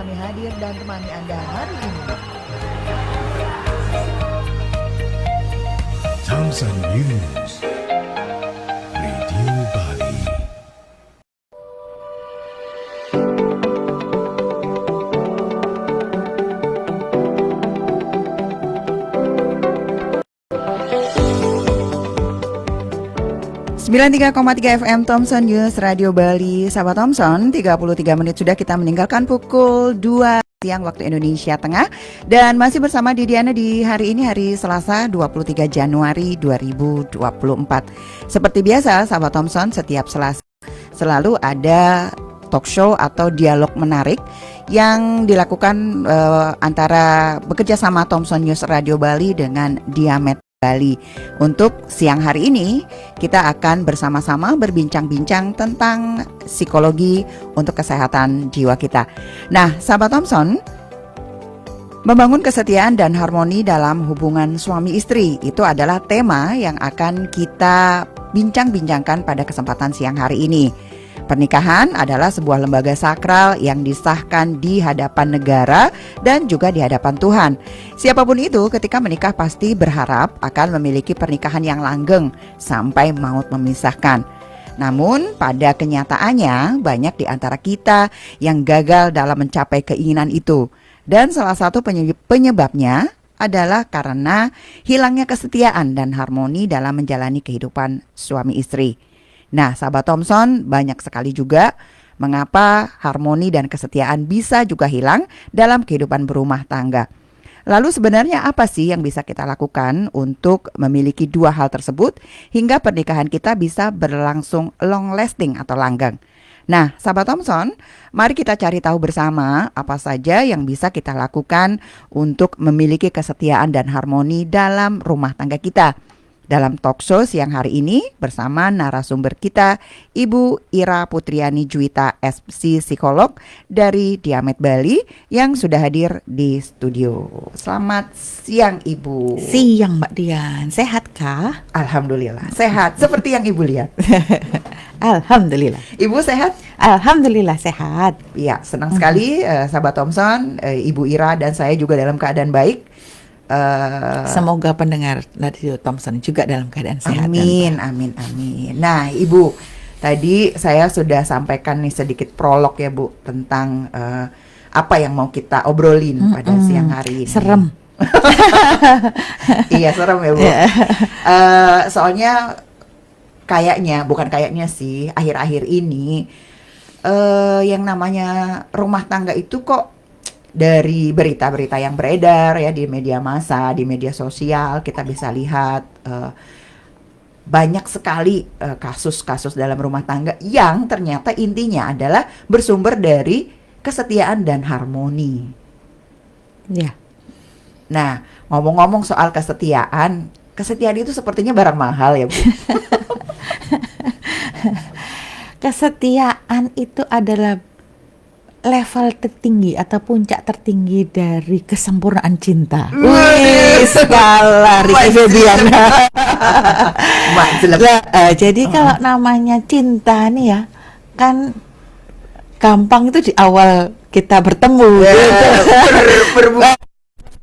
kami hadir dan temani Anda hari ini. Thompson News, Radio Bali. Sembilan 93,3 FM Thompson News Radio Bali. Sahabat Thompson, 33 menit sudah kita meninggalkan pukul 2 siang waktu Indonesia Tengah. Dan masih bersama Didiana di hari ini, hari Selasa 23 Januari 2024. Seperti biasa sahabat Thompson, setiap Selasa selalu ada talk show atau dialog menarik yang dilakukan antara bekerja sama Thompson News Radio Bali dengan Diamet Bali. Untuk siang hari ini kita akan bersama-sama berbincang-bincang tentang psikologi untuk kesehatan jiwa kita. Nah, sahabat Thompson, membangun kesetiaan dan harmoni dalam hubungan suami istri itu adalah tema yang akan kita bincang-bincangkan pada kesempatan siang hari ini. Pernikahan adalah sebuah lembaga sakral yang disahkan di hadapan negara dan juga di hadapan Tuhan. Siapapun itu ketika menikah pasti berharap akan memiliki pernikahan yang langgeng sampai maut memisahkan. Namun pada kenyataannya banyak di antara kita yang gagal dalam mencapai keinginan itu. Dan salah satu penyebabnya adalah karena hilangnya kesetiaan dan harmoni dalam menjalani kehidupan suami istri. Nah, sahabat Thompson, banyak sekali juga mengapa harmoni dan kesetiaan bisa juga hilang dalam kehidupan berumah tangga. Lalu sebenarnya apa sih yang bisa kita lakukan untuk memiliki dua hal tersebut hingga pernikahan kita bisa berlangsung long lasting atau langgeng? Nah, sahabat Thompson, mari kita cari tahu bersama apa saja yang bisa kita lakukan untuk memiliki kesetiaan dan harmoni dalam rumah tangga kita. Dalam talk show siang hari ini bersama narasumber kita Ibu Ira Putriani Juwita SC Psikolog dari Diamet Bali yang sudah hadir di studio. Selamat siang Ibu. Siang Mbak Dian, sehat kah? Alhamdulillah sehat, seperti yang Ibu lihat. Alhamdulillah. Ibu sehat? Alhamdulillah sehat. Iya, senang sekali sahabat Thompson, Ibu Ira dan saya juga dalam keadaan baik. Semoga pendengar Radio Thompson juga dalam keadaan sehat. Amin, amin, amin. Nah, Ibu, tadi saya sudah sampaikan nih sedikit prolog ya, Bu, tentang apa yang mau kita obrolin pada siang hari ini. Serem. Iya, serem ya, Bu. Soalnya bukan kayaknya sih, akhir-akhir ini yang namanya rumah tangga itu kok dari berita-berita yang beredar ya di media massa, di media sosial kita bisa lihat banyak sekali kasus-kasus dalam rumah tangga yang ternyata intinya adalah bersumber dari kesetiaan dan harmoni. Ya. Nah, ngomong-ngomong soal kesetiaan itu sepertinya barang mahal ya, Bu. Kesetiaan itu adalah level tertinggi atau puncak tertinggi dari kesempurnaan cinta. Wih, skala Ricky Febiana. Jadi kalau namanya cinta nih ya, kan gampang itu di awal kita bertemu.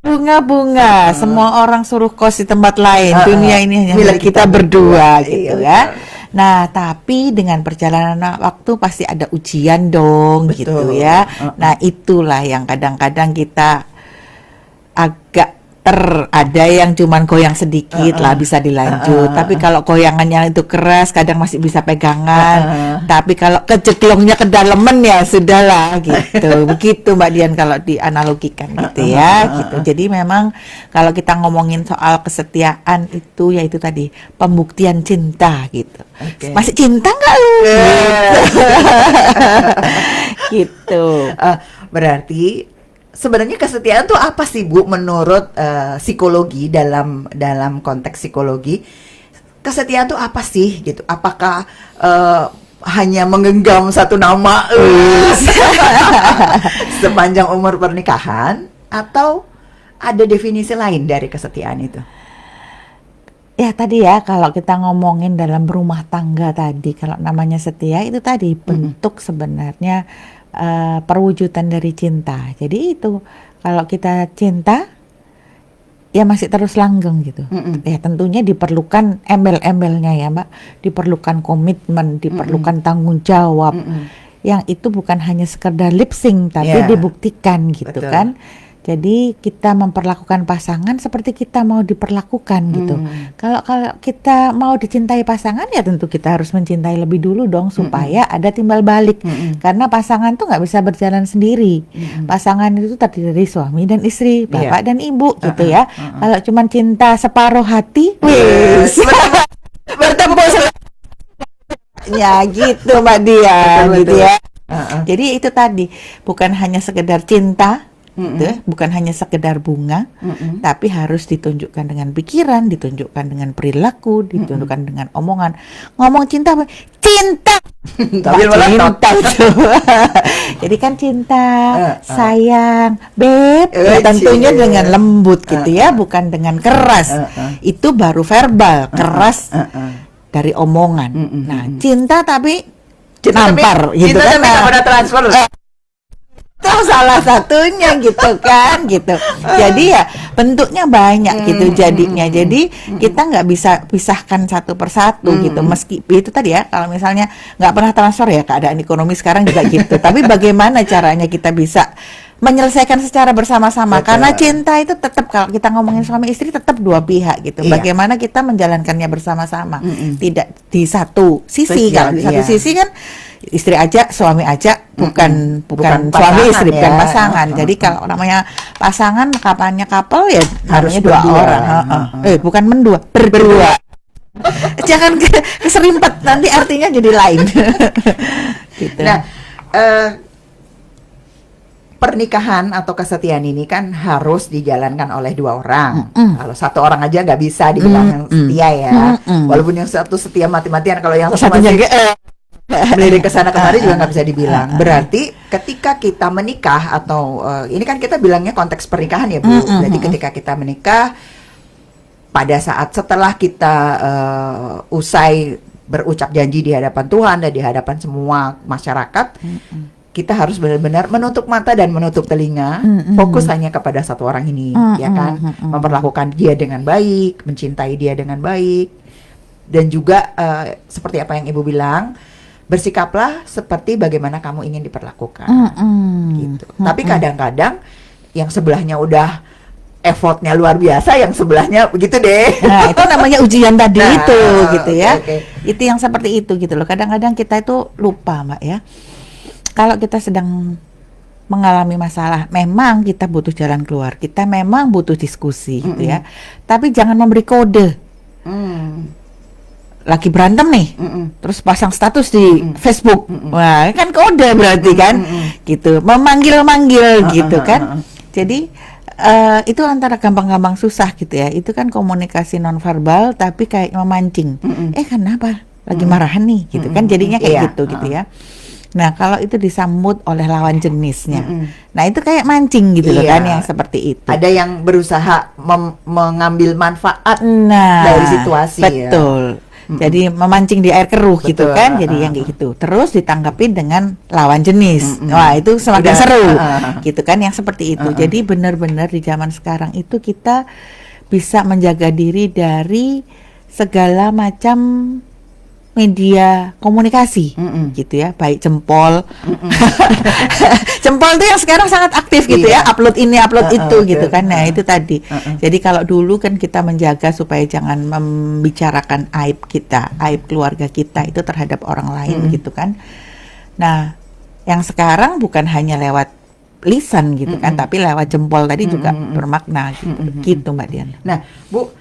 Bunga-bunga, semua orang suruh kos di tempat lain. Dunia ini hanya milik kita berdua gitu ya. Nah, tapi dengan perjalanan waktu pasti ada ujian dong. Betul. Gitu ya. Nah, itulah yang kadang-kadang kita agak ada yang cuman goyang sedikit lah bisa dilanjut. Tapi kalau goyangannya itu keras kadang masih bisa pegangan. Tapi kalau keceklongnya kedalaman ya sudahlah gitu. Begitu Mbak Dian kalau dianalogikan gitu ya gitu. Jadi memang kalau kita ngomongin soal kesetiaan itu ya itu tadi pembuktian cinta gitu. Okay. Masih cinta nggak lu? Gitu. Berarti sebenarnya kesetiaan tuh apa sih, Bu, menurut psikologi, dalam konteks psikologi kesetiaan tuh apa sih gitu? Apakah hanya menggenggam satu nama sepanjang umur pernikahan atau ada definisi lain dari kesetiaan itu? Ya tadi ya kalau kita ngomongin dalam rumah tangga tadi, kalau namanya setia itu tadi bentuk sebenarnya perwujudan dari cinta. Jadi itu kalau kita cinta ya masih terus langgeng gitu. Ya tentunya diperlukan embel-embelnya ya Mbak, diperlukan komitmen, diperlukan tanggung jawab. Yang itu bukan hanya sekedar lip sync tapi dibuktikan gitu. Betul. Kan. Jadi kita memperlakukan pasangan seperti kita mau diperlakukan gitu. Kalau kita mau dicintai pasangan ya tentu kita harus mencintai lebih dulu dong supaya ada timbal balik. Karena pasangan tuh nggak bisa berjalan sendiri. Pasangan itu terdiri dari suami dan istri, bapak dan ibu gitu ya. Kalau cuma cinta separuh hati, wis bertempur ya gitu Mbak Dia gitu ya. Jadi itu tadi bukan hanya sekedar cinta. Bukan hanya sekedar bunga, tapi harus ditunjukkan dengan pikiran, ditunjukkan dengan perilaku, ditunjukkan dengan omongan. Ngomong cinta, cinta itu. Jadi kan cinta, sayang, beb, ya tentunya dengan lembut gitu ya, bukan dengan keras. Itu baru verbal, keras dari omongan. Nah, cinta tapi nampar gitu kan. Cinta tapi transfer. Itu salah satunya gitu kan gitu. Jadi ya bentuknya banyak gitu jadinya. Jadi kita nggak bisa pisahkan satu persatu gitu. Meski itu tadi ya kalau misalnya nggak pernah transfer ya keadaan ekonomi sekarang juga gitu. Tapi bagaimana caranya kita bisa menyelesaikan secara bersama-sama. Betul. Karena cinta itu tetap kalau kita ngomongin suami istri tetap dua pihak gitu. Bagaimana kita menjalankannya bersama-sama. Tidak di satu sisi. Kalau di satu sisi kan istri aja, suami aja, bukan suami istri, bukan pasangan. Jadi kalau namanya pasangan, kapannya couple ya harus dua orang. Bukan mendua, berdua. Jangan keserimpet, nanti artinya jadi lain. Gitu. Nah, pernikahan atau kesetiaan ini kan harus dijalankan oleh dua orang. Kalau satu orang aja nggak bisa dibilang setia ya. Walaupun yang satu setia mati-matian, kalau yang satu masih melirik ke sana kemari juga nggak bisa dibilang. Berarti ketika kita menikah atau ini kan kita bilangnya konteks pernikahan ya Bu. Berarti ketika kita menikah, pada saat setelah kita usai berucap janji di hadapan Tuhan dan di hadapan semua masyarakat, kita harus benar-benar menutup mata dan menutup telinga, fokus hanya kepada satu orang ini, ya kan, memperlakukan dia dengan baik, mencintai dia dengan baik, dan juga seperti apa yang Ibu bilang, bersikaplah seperti bagaimana kamu ingin diperlakukan, gitu. Tapi kadang-kadang yang sebelahnya udah effortnya luar biasa, yang sebelahnya begitu deh. Nah, itu namanya ujian tadi itu, gitu ya. Itu yang seperti itu gitu loh. Kadang-kadang kita itu lupa, Mbak ya. Kalau kita sedang mengalami masalah, memang kita butuh jalan keluar. Kita memang butuh diskusi, gitu ya. Tapi jangan memberi kode. Lagi berantem nih, terus pasang status di Facebook, wah kan kode berarti kan, gitu, memanggil-manggil gitu kan. Jadi itu antara gampang-gampang susah gitu ya. Itu kan komunikasi nonverbal tapi kayak memancing. Kenapa? Lagi marahan nih, gitu kan? Jadinya kayak gitu ya. Nah kalau itu disambut oleh lawan jenisnya, nah itu kayak mancing gitu loh kan, yang seperti itu. Ada yang berusaha mengambil manfaat dari situasi. Betul. Jadi memancing di air keruh gitu kan, jadi yang kayak gitu. Terus ditanggapi dengan lawan jenis. Wah, itu semakin seru. Gitu kan, yang seperti itu. Jadi benar-benar di zaman sekarang itu kita bisa menjaga diri dari segala macam media komunikasi, gitu ya, baik jempol, jempol itu yang sekarang sangat aktif gitu ya, upload ini, upload itu gitu kan. Nah itu tadi. Jadi kalau dulu kan kita menjaga supaya jangan membicarakan aib kita, aib keluarga kita itu terhadap orang lain gitu kan. Nah yang sekarang bukan hanya lewat lisan gitu kan, tapi lewat jempol tadi juga bermakna gitu Mbak Dian. Nah Bu,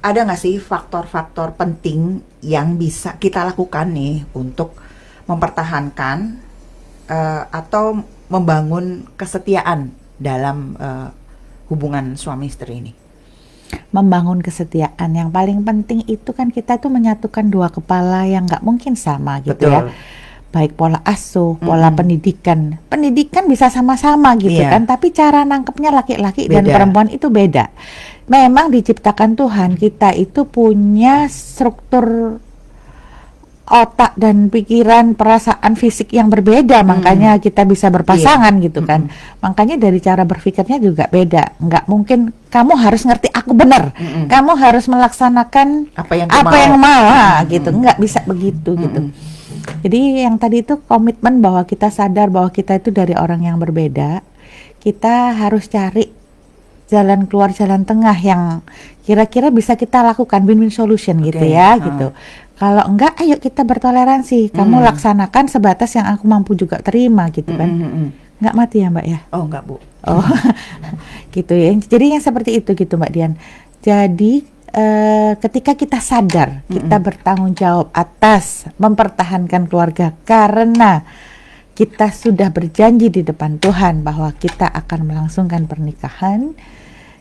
ada nggak sih faktor-faktor penting yang bisa kita lakukan nih untuk mempertahankan atau membangun kesetiaan dalam hubungan suami istri ini? Membangun kesetiaan yang paling penting itu kan kita tuh menyatukan dua kepala yang nggak mungkin sama gitu. Betul. Ya. Baik pola asuh, pola pendidikan bisa sama-sama gitu kan, tapi cara nangkepnya laki-laki dan perempuan itu beda. Memang diciptakan Tuhan kita itu punya struktur otak dan pikiran, perasaan fisik yang berbeda, makanya kita bisa berpasangan gitu kan. Makanya dari cara berpikirnya juga beda. Nggak mungkin kamu harus ngerti aku benar, kamu harus melaksanakan Apa yang mau gitu. Nggak bisa begitu gitu. Jadi yang tadi itu komitmen bahwa kita sadar bahwa kita itu dari orang yang berbeda. Kita harus cari jalan keluar, jalan tengah yang kira-kira bisa kita lakukan, win-win solution gitu ya gitu. Kalau enggak, ayo kita bertoleransi. Kamu laksanakan sebatas yang aku mampu juga terima gitu kan. Enggak mati ya Mbak ya? Oh enggak Bu. Oh gitu ya. Jadi yang seperti itu gitu Mbak Dian. Jadi ketika kita sadar, kita bertanggung jawab atas mempertahankan keluarga karena kita sudah berjanji di depan Tuhan bahwa kita akan melangsungkan pernikahan.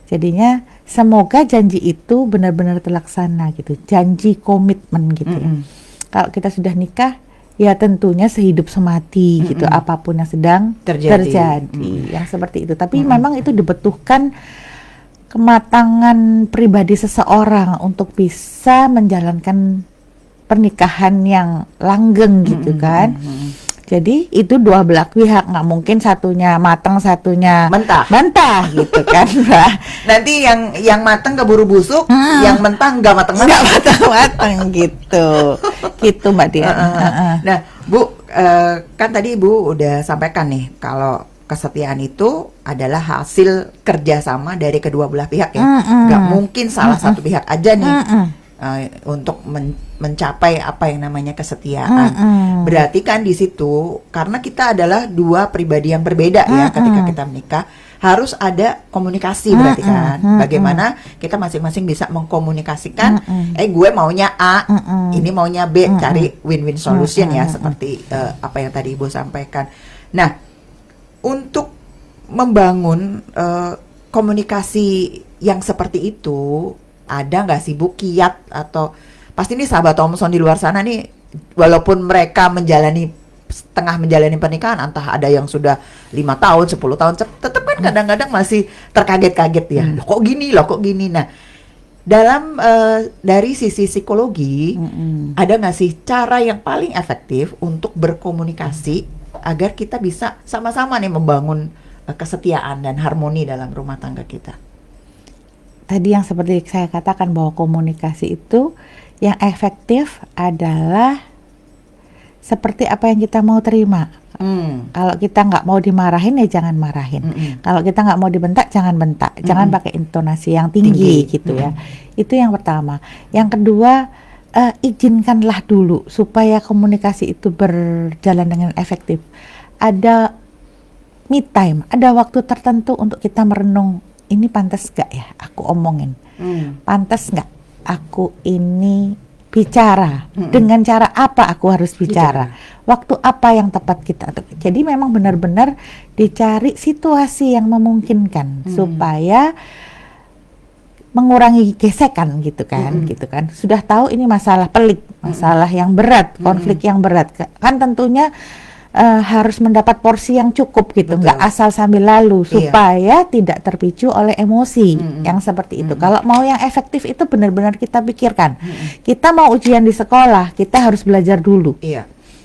Jadinya semoga janji itu benar-benar terlaksana gitu. Janji komitmen gitu ya. Kalau kita sudah nikah, ya tentunya sehidup semati gitu. Apapun yang sedang terjadi. Yang seperti itu. Tapi memang itu dibutuhkan kematangan pribadi seseorang untuk bisa menjalankan pernikahan yang langgeng gitu kan. Jadi itu dua belah pihak, nggak mungkin satunya matang satunya mentah gitu kan. Nanti yang matang keburu busuk, yang mentah nggak matang gitu. Gitu Mbak Dian. Nah Bu, kan tadi Ibu udah sampaikan nih kalau kesetiaan itu adalah hasil kerjasama dari kedua belah pihak ya. Nggak mungkin salah satu pihak aja nih untuk mencapai apa yang namanya kesetiaan. Berarti kan di situ karena kita adalah dua pribadi yang berbeda ya ketika kita menikah, harus ada komunikasi berarti kan. Bagaimana kita masing-masing bisa mengkomunikasikan gue maunya A, ini maunya B, cari win-win solution ya seperti apa yang tadi Ibu sampaikan. Nah, untuk membangun komunikasi yang seperti itu, ada nggak sih Bu kiat atau pasti nih sahabat Thompson di luar sana nih, walaupun mereka tengah menjalani pernikahan, entah ada yang sudah 5 tahun, 10 tahun, tetap kan kadang-kadang masih terkaget-kaget ya. Loh kok gini. Nah, dalam dari sisi psikologi, ada nggak sih cara yang paling efektif untuk berkomunikasi agar kita bisa sama-sama nih membangun kesetiaan dan harmoni dalam rumah tangga kita? Tadi yang seperti saya katakan bahwa komunikasi itu yang efektif adalah seperti apa yang kita mau terima. Kalau kita nggak mau dimarahin ya jangan marahin. Kalau kita nggak mau dibentak jangan bentak. Jangan pakai intonasi yang tinggi. Gitu ya. Itu yang pertama. Yang kedua, izinkanlah dulu supaya komunikasi itu berjalan dengan efektif. Ada me time, ada waktu tertentu untuk kita merenung. Ini pantas gak ya aku omongin? Pantas gak aku ini bicara? Dengan cara apa aku harus bicara? Waktu apa yang tepat kita? Jadi memang benar-benar dicari situasi yang memungkinkan supaya mengurangi gesekan gitu kan. Sudah tahu ini masalah pelik, masalah yang berat, konflik yang berat. Kan tentunya harus mendapat porsi yang cukup gitu, nggak asal sambil lalu supaya tidak terpicu oleh emosi yang seperti itu. Kalau mau yang efektif itu benar-benar kita pikirkan. Kita mau ujian di sekolah, kita harus belajar dulu.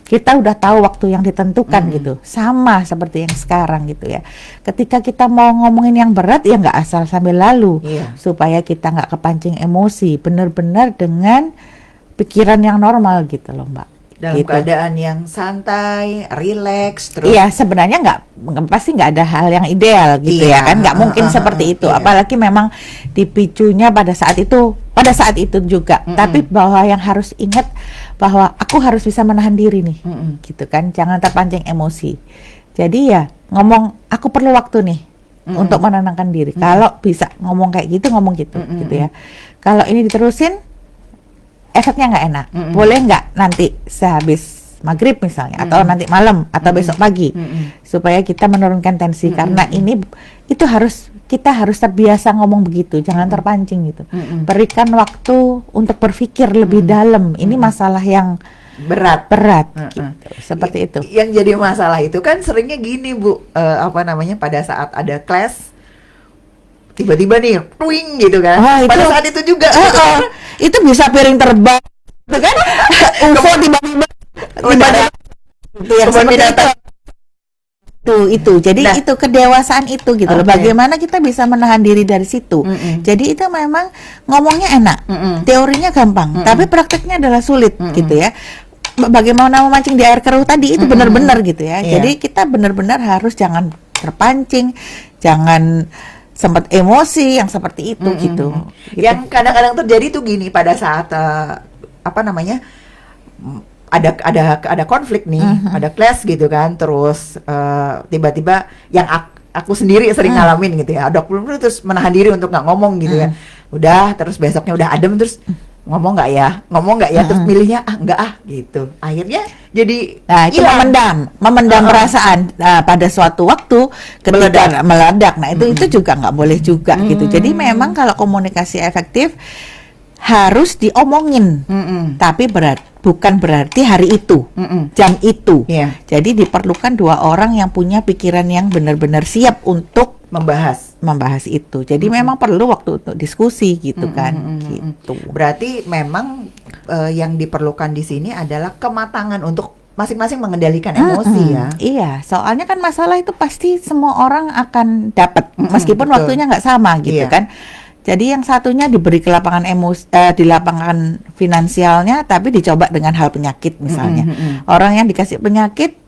Kita udah tahu waktu yang ditentukan gitu, sama seperti yang sekarang gitu ya. Ketika kita mau ngomongin yang berat ya nggak asal sambil lalu, supaya kita nggak kepancing emosi, benar-benar dengan pikiran yang normal gitu loh Mbak. Dalam keadaan yang santai, rileks, terus. Iya, sebenarnya pasti nggak ada hal yang ideal gitu ya kan, nggak mungkin seperti itu. Apalagi memang dipicunya pada saat itu juga. Tapi bahwa yang harus ingat bahwa aku harus bisa menahan diri nih, gitu kan, jangan terpancing emosi. Jadi ya ngomong, aku perlu waktu nih untuk menenangkan diri. Kalau bisa ngomong kayak gitu, ngomong gitu, gitu ya. Kalau ini diterusin, efeknya nggak enak. Boleh nggak nanti sehabis maghrib misalnya, atau nanti malam, atau besok pagi, supaya kita menurunkan tensi. Karena kita harus terbiasa ngomong begitu, jangan terpancing gitu. Berikan waktu untuk berpikir lebih dalam. Ini masalah yang berat, gitu. Seperti itu. Yang jadi masalah itu kan seringnya gini Bu, pada saat ada clash, tiba-tiba nih, twing gitu kan. Pada saat itu juga. Itu bisa piring terbang, Itu kan UFO tiba-tiba itu yang seperti itu. Jadi Nah. itu kedewasaan itu gitu loh. Oke. Bagaimana kita bisa menahan diri dari situ. Jadi itu memang ngomongnya enak, teorinya gampang, tapi prakteknya adalah sulit gitu ya. Bagaimana memancing di air keruh tadi itu benar-benar gitu ya. Iya. Jadi kita benar-benar harus jangan terpancing, jangan sempat emosi yang seperti itu gitu. Yang kadang-kadang terjadi tuh gini pada saat apa namanya, ada konflik nih, ada clash gitu kan, terus tiba-tiba yang aku sendiri sering ngalamin gitu ya, dok terus menahan diri untuk nggak ngomong gitu ya, udah terus besoknya udah adem terus ngomong nggak ya, terus milihnya nggak gitu, akhirnya jadi Nah, itu memendam perasaan pada suatu waktu ketika meledak. Nah, itu juga nggak boleh juga gitu. Jadi memang kalau komunikasi efektif harus diomongin, tapi bukan berarti hari itu, jam itu. Iya. Jadi diperlukan dua orang yang punya pikiran yang benar-benar siap untuk membahas itu. Jadi memang perlu waktu untuk diskusi gitu kan. Gitu. Berarti memang yang diperlukan di sini adalah kematangan untuk masing-masing mengendalikan emosi ya. Iya, soalnya kan masalah itu pasti semua orang akan dapat, meskipun betul. waktunya nggak sama gitu Iya. kan. Jadi yang satunya diberi ke lapangan di lapangan finansialnya, tapi dicoba dengan hal penyakit misalnya. Orang yang dikasih penyakit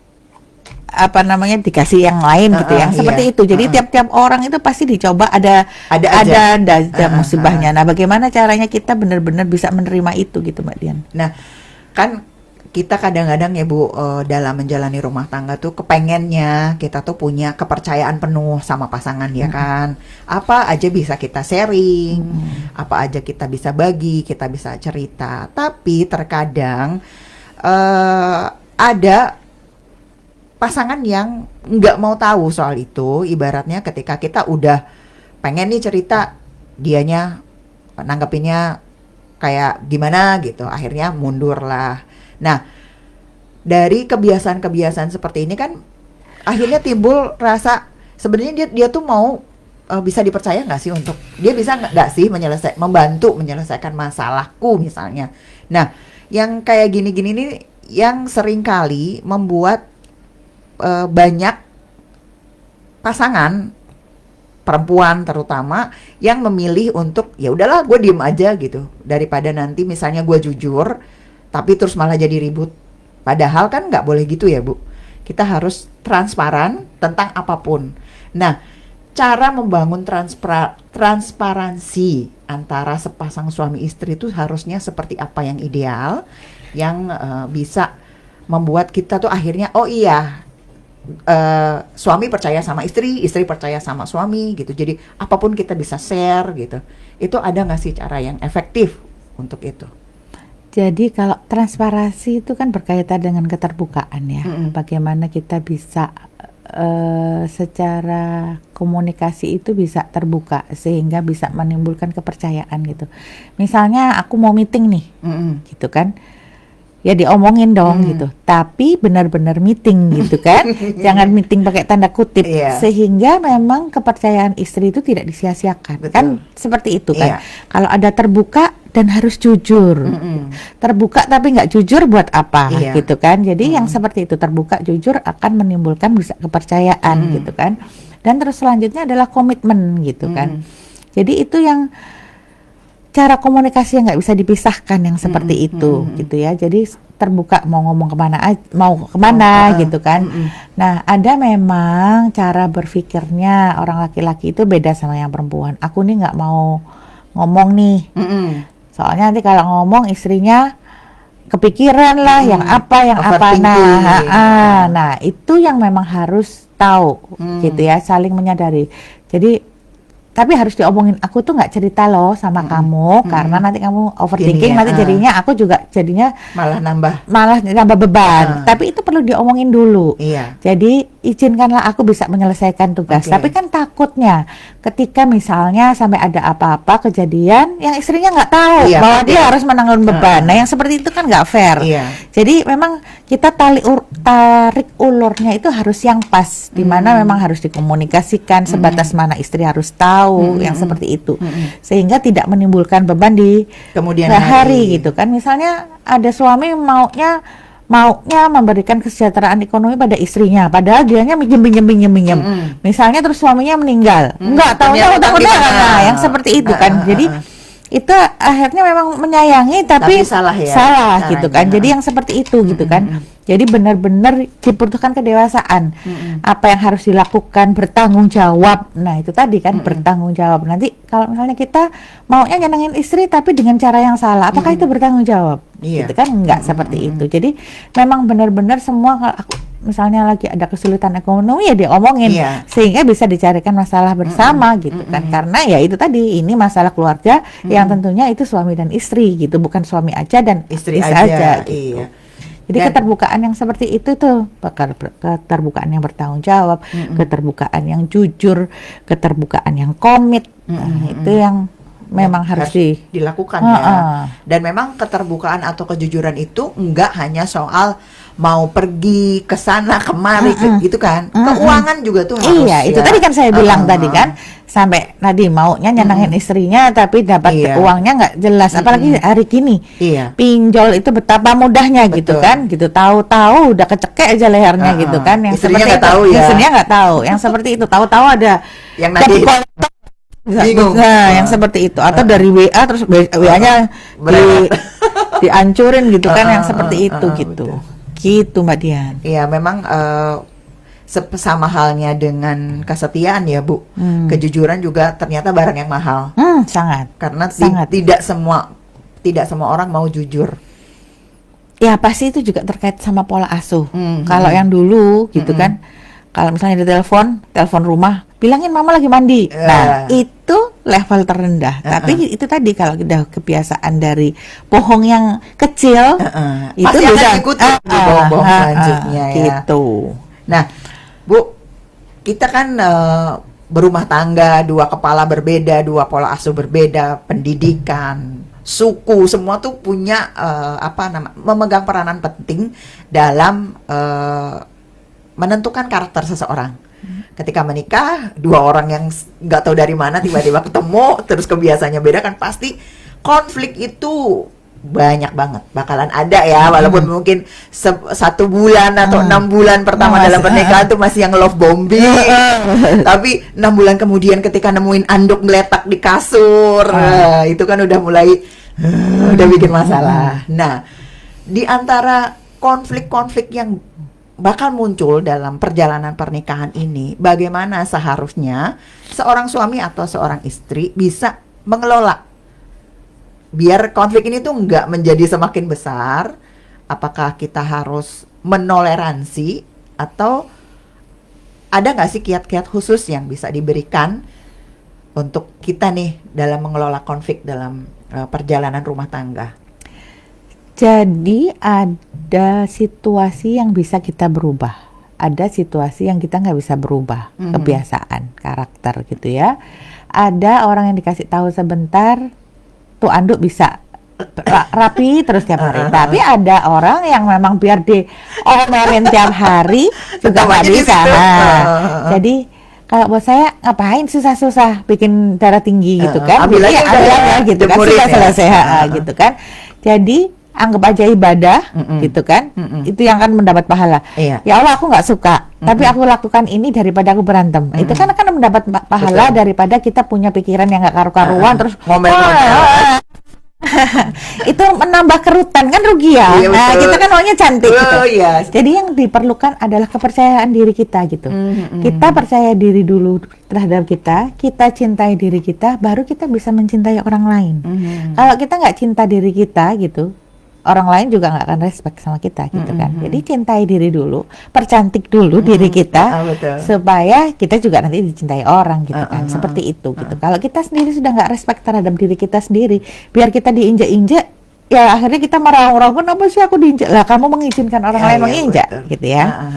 dikasih yang lain gitu ya. Seperti iya. itu. Jadi tiap-tiap orang itu pasti dicoba ada musibahnya. Nah, bagaimana caranya kita benar-benar bisa menerima itu gitu, Mbak Dian? Nah, kan kita kadang-kadang ya Bu, dalam menjalani rumah tangga tuh kepengennya kita tuh punya kepercayaan penuh sama pasangan ya kan. Apa aja bisa kita sharing, apa aja kita bisa bagi, kita bisa cerita. Tapi terkadang ada pasangan yang nggak mau tahu soal itu. Ibaratnya ketika kita udah pengen nih cerita, dianya nanggepinnya kayak gimana gitu, akhirnya mundur lah. Nah, dari kebiasaan-kebiasaan seperti ini kan akhirnya timbul rasa sebenarnya dia tuh mau bisa dipercaya nggak sih, untuk dia bisa nggak sih membantu menyelesaikan masalahku misalnya. Nah, yang kayak gini-gini nih yang seringkali membuat banyak pasangan perempuan terutama yang memilih untuk ya udahlah gue diem aja gitu, daripada nanti misalnya gue jujur tapi terus malah jadi ribut. Padahal kan nggak boleh gitu ya Bu. Kita harus transparan tentang apapun. Nah, cara membangun transparansi antara sepasang suami istri itu harusnya seperti apa yang ideal, yang bisa membuat kita tuh akhirnya oh iya, suami percaya sama istri, istri percaya sama suami gitu. Jadi apapun kita bisa share gitu. Itu ada nggak sih cara yang efektif untuk itu? Jadi kalau transparansi itu kan berkaitan dengan keterbukaan ya. Bagaimana kita bisa secara komunikasi itu bisa terbuka sehingga bisa menimbulkan kepercayaan gitu. Misalnya aku mau meeting nih, gitu kan. Ya diomongin dong gitu, tapi benar-benar meeting gitu kan, jangan meeting pakai tanda kutip, sehingga memang kepercayaan istri itu tidak disia-siakan. Betul. Kan seperti itu kan. Kalau ada terbuka dan harus jujur, terbuka tapi nggak jujur buat apa gitu kan. Jadi yang seperti itu terbuka jujur akan menimbulkan bisa kepercayaan gitu kan. Dan terus selanjutnya adalah komitmen gitu kan. Jadi itu yang cara komunikasi yang nggak bisa dipisahkan yang seperti itu gitu ya. Jadi terbuka mau ngomong kemana gitu kan. Nah, ada memang cara berpikirnya orang laki-laki itu beda sama yang perempuan. Aku nih nggak mau ngomong nih, soalnya nanti kalau ngomong istrinya kepikiran lah yang apa. Nah itu yang memang harus tahu gitu ya, saling menyadari. Jadi tapi harus diomongin, aku tuh nggak cerita loh sama kamu karena nanti kamu overthinking, nanti jadinya aku juga jadinya malah nambah beban. Tapi itu perlu diomongin dulu. Jadi izinkanlah aku bisa menyelesaikan tugas. Tapi kan takutnya ketika misalnya sampai ada apa-apa kejadian yang istrinya nggak tahu bahwa dia harus menanggung beban. Nah yang seperti itu kan nggak fair. Jadi memang kita tarik ulurnya itu harus yang pas, dimana memang harus dikomunikasikan sebatas mana istri harus tahu tahu yang seperti itu, sehingga tidak menimbulkan beban di Kemudian hari gitu kan. Misalnya ada suami maunya memberikan kesejahteraan ekonomi pada istrinya, padahal dianya minjem. Misalnya terus suaminya meninggal, nggak tahu nah, yang seperti itu kan. Jadi itu akhirnya memang menyayangi tapi salah ya salah gitu kan. caranya. Jadi yang seperti itu gitu kan. Jadi benar-benar dibutuhkan kedewasaan. Apa yang harus dilakukan, bertanggung jawab. Nah, itu tadi kan bertanggung jawab. Nanti kalau misalnya kita maunya nyenengin istri tapi dengan cara yang salah, apakah itu bertanggung jawab? Iya. Gitu kan enggak seperti itu. Jadi memang benar-benar semua, kalau aku misalnya lagi ada kesulitan ekonomi ya diomongin, sehingga bisa dicarikan masalah bersama gitu kan. Karena ya itu tadi, ini masalah keluarga yang tentunya itu suami dan istri gitu, bukan suami aja dan istri aja gitu. Iya. Jadi keterbukaan yang seperti itu tuh, keterbukaan yang bertanggung jawab, keterbukaan yang jujur, keterbukaan yang komit, itu yang memang harus dilakukan ya. Dan memang keterbukaan atau kejujuran itu enggak hanya soal mau pergi ke sana kemari gitu kan. Keuangan juga tuh harus. Iya, itu tadi kan saya bilang tadi kan, sampai tadi maunya nyenengin istrinya tapi dapat uangnya nggak jelas, apalagi hari gini. Pinjol itu betapa mudahnya gitu kan, gitu tahu-tahu udah kecekek aja lehernya gitu kan, yang istrinya seperti nggak itu. tahu ya. Istrinya nggak tahu, yang seperti itu tahu-tahu ada yang nanti bingung. Nah, yang seperti itu, atau dari WA terus WA-nya dihancurin gitu kan, yang seperti itu gitu. Gitu Mbak Dian. Iya, memang sama halnya dengan kesetiaan ya Bu. Kejujuran juga ternyata barang yang mahal. Sangat. Karena sangat. tidak semua orang mau jujur. Ya pasti itu juga terkait sama pola asuh. Kalau yang dulu gitu kan, kalau misalnya di telepon rumah, bilangin mama lagi mandi. Nah, itu level terendah. Tapi itu tadi kalau udah kebiasaan dari bohong yang kecil, itu pasti bisa akan ikuti di bohong selanjutnya ya. Gitu. Nah, Bu, kita kan berumah tangga, dua kepala berbeda, dua pola asuh berbeda, pendidikan, suku, semua tuh punya memegang peranan penting dalam menentukan karakter seseorang. Ketika menikah, dua orang yang nggak tahu dari mana tiba-tiba ketemu, terus kebiasaannya beda kan, pasti konflik itu banyak banget bakalan ada ya, walaupun mungkin 1 bulan atau 6 bulan pertama dalam pernikahan tuh masih yang love bombing, tapi 6 bulan kemudian ketika nemuin anduk ngeletak di kasur, itu kan udah mulai udah bikin masalah. Nah, di antara konflik-konflik yang bakal muncul dalam perjalanan pernikahan ini, bagaimana seharusnya seorang suami atau seorang istri bisa mengelola biar konflik ini tuh nggak menjadi semakin besar? Apakah kita harus menoleransi, atau ada nggak sih kiat-kiat khusus yang bisa diberikan untuk kita nih dalam mengelola konflik dalam perjalanan rumah tangga? Jadi ada situasi yang bisa kita berubah, ada situasi yang kita nggak bisa berubah, kebiasaan, karakter gitu ya. Ada orang yang dikasih tahu sebentar, tuh anduk bisa rapi terus tiap hari. Tapi ada orang yang memang biar diomelin tiap hari juga nggak bisa. Jadi kalau buat saya, ngapain susah-susah bikin darah tinggi gitu kan? Ambil aja gitu kan, sudah selesai gitu kan. Jadi anggap aja ibadah gitu kan, itu yang akan mendapat pahala. Ya Allah, aku nggak suka, tapi aku lakukan ini daripada aku berantem. Itu kan akan mendapat pahala daripada kita punya pikiran yang nggak karu-karuan terus itu menambah kerutan kan, rugi ya. Nah, kita kan maunya cantik gitu. Jadi yang diperlukan adalah kepercayaan diri kita gitu. Kita percaya diri dulu terhadap kita cintai diri kita, baru kita bisa mencintai orang lain. Kalau kita nggak cinta diri kita gitu, orang lain juga nggak akan respect sama kita gitu kan. Jadi cintai diri dulu, percantik dulu diri kita, supaya kita juga nanti dicintai orang gitu kan. Seperti itu gitu. Kalau kita sendiri sudah nggak respect terhadap diri kita sendiri, biar kita diinjak-injak, ya akhirnya kita marah-marah, kenapa sih aku diinjak? Lah kamu mengizinkan orang lain menginjak gitu ya.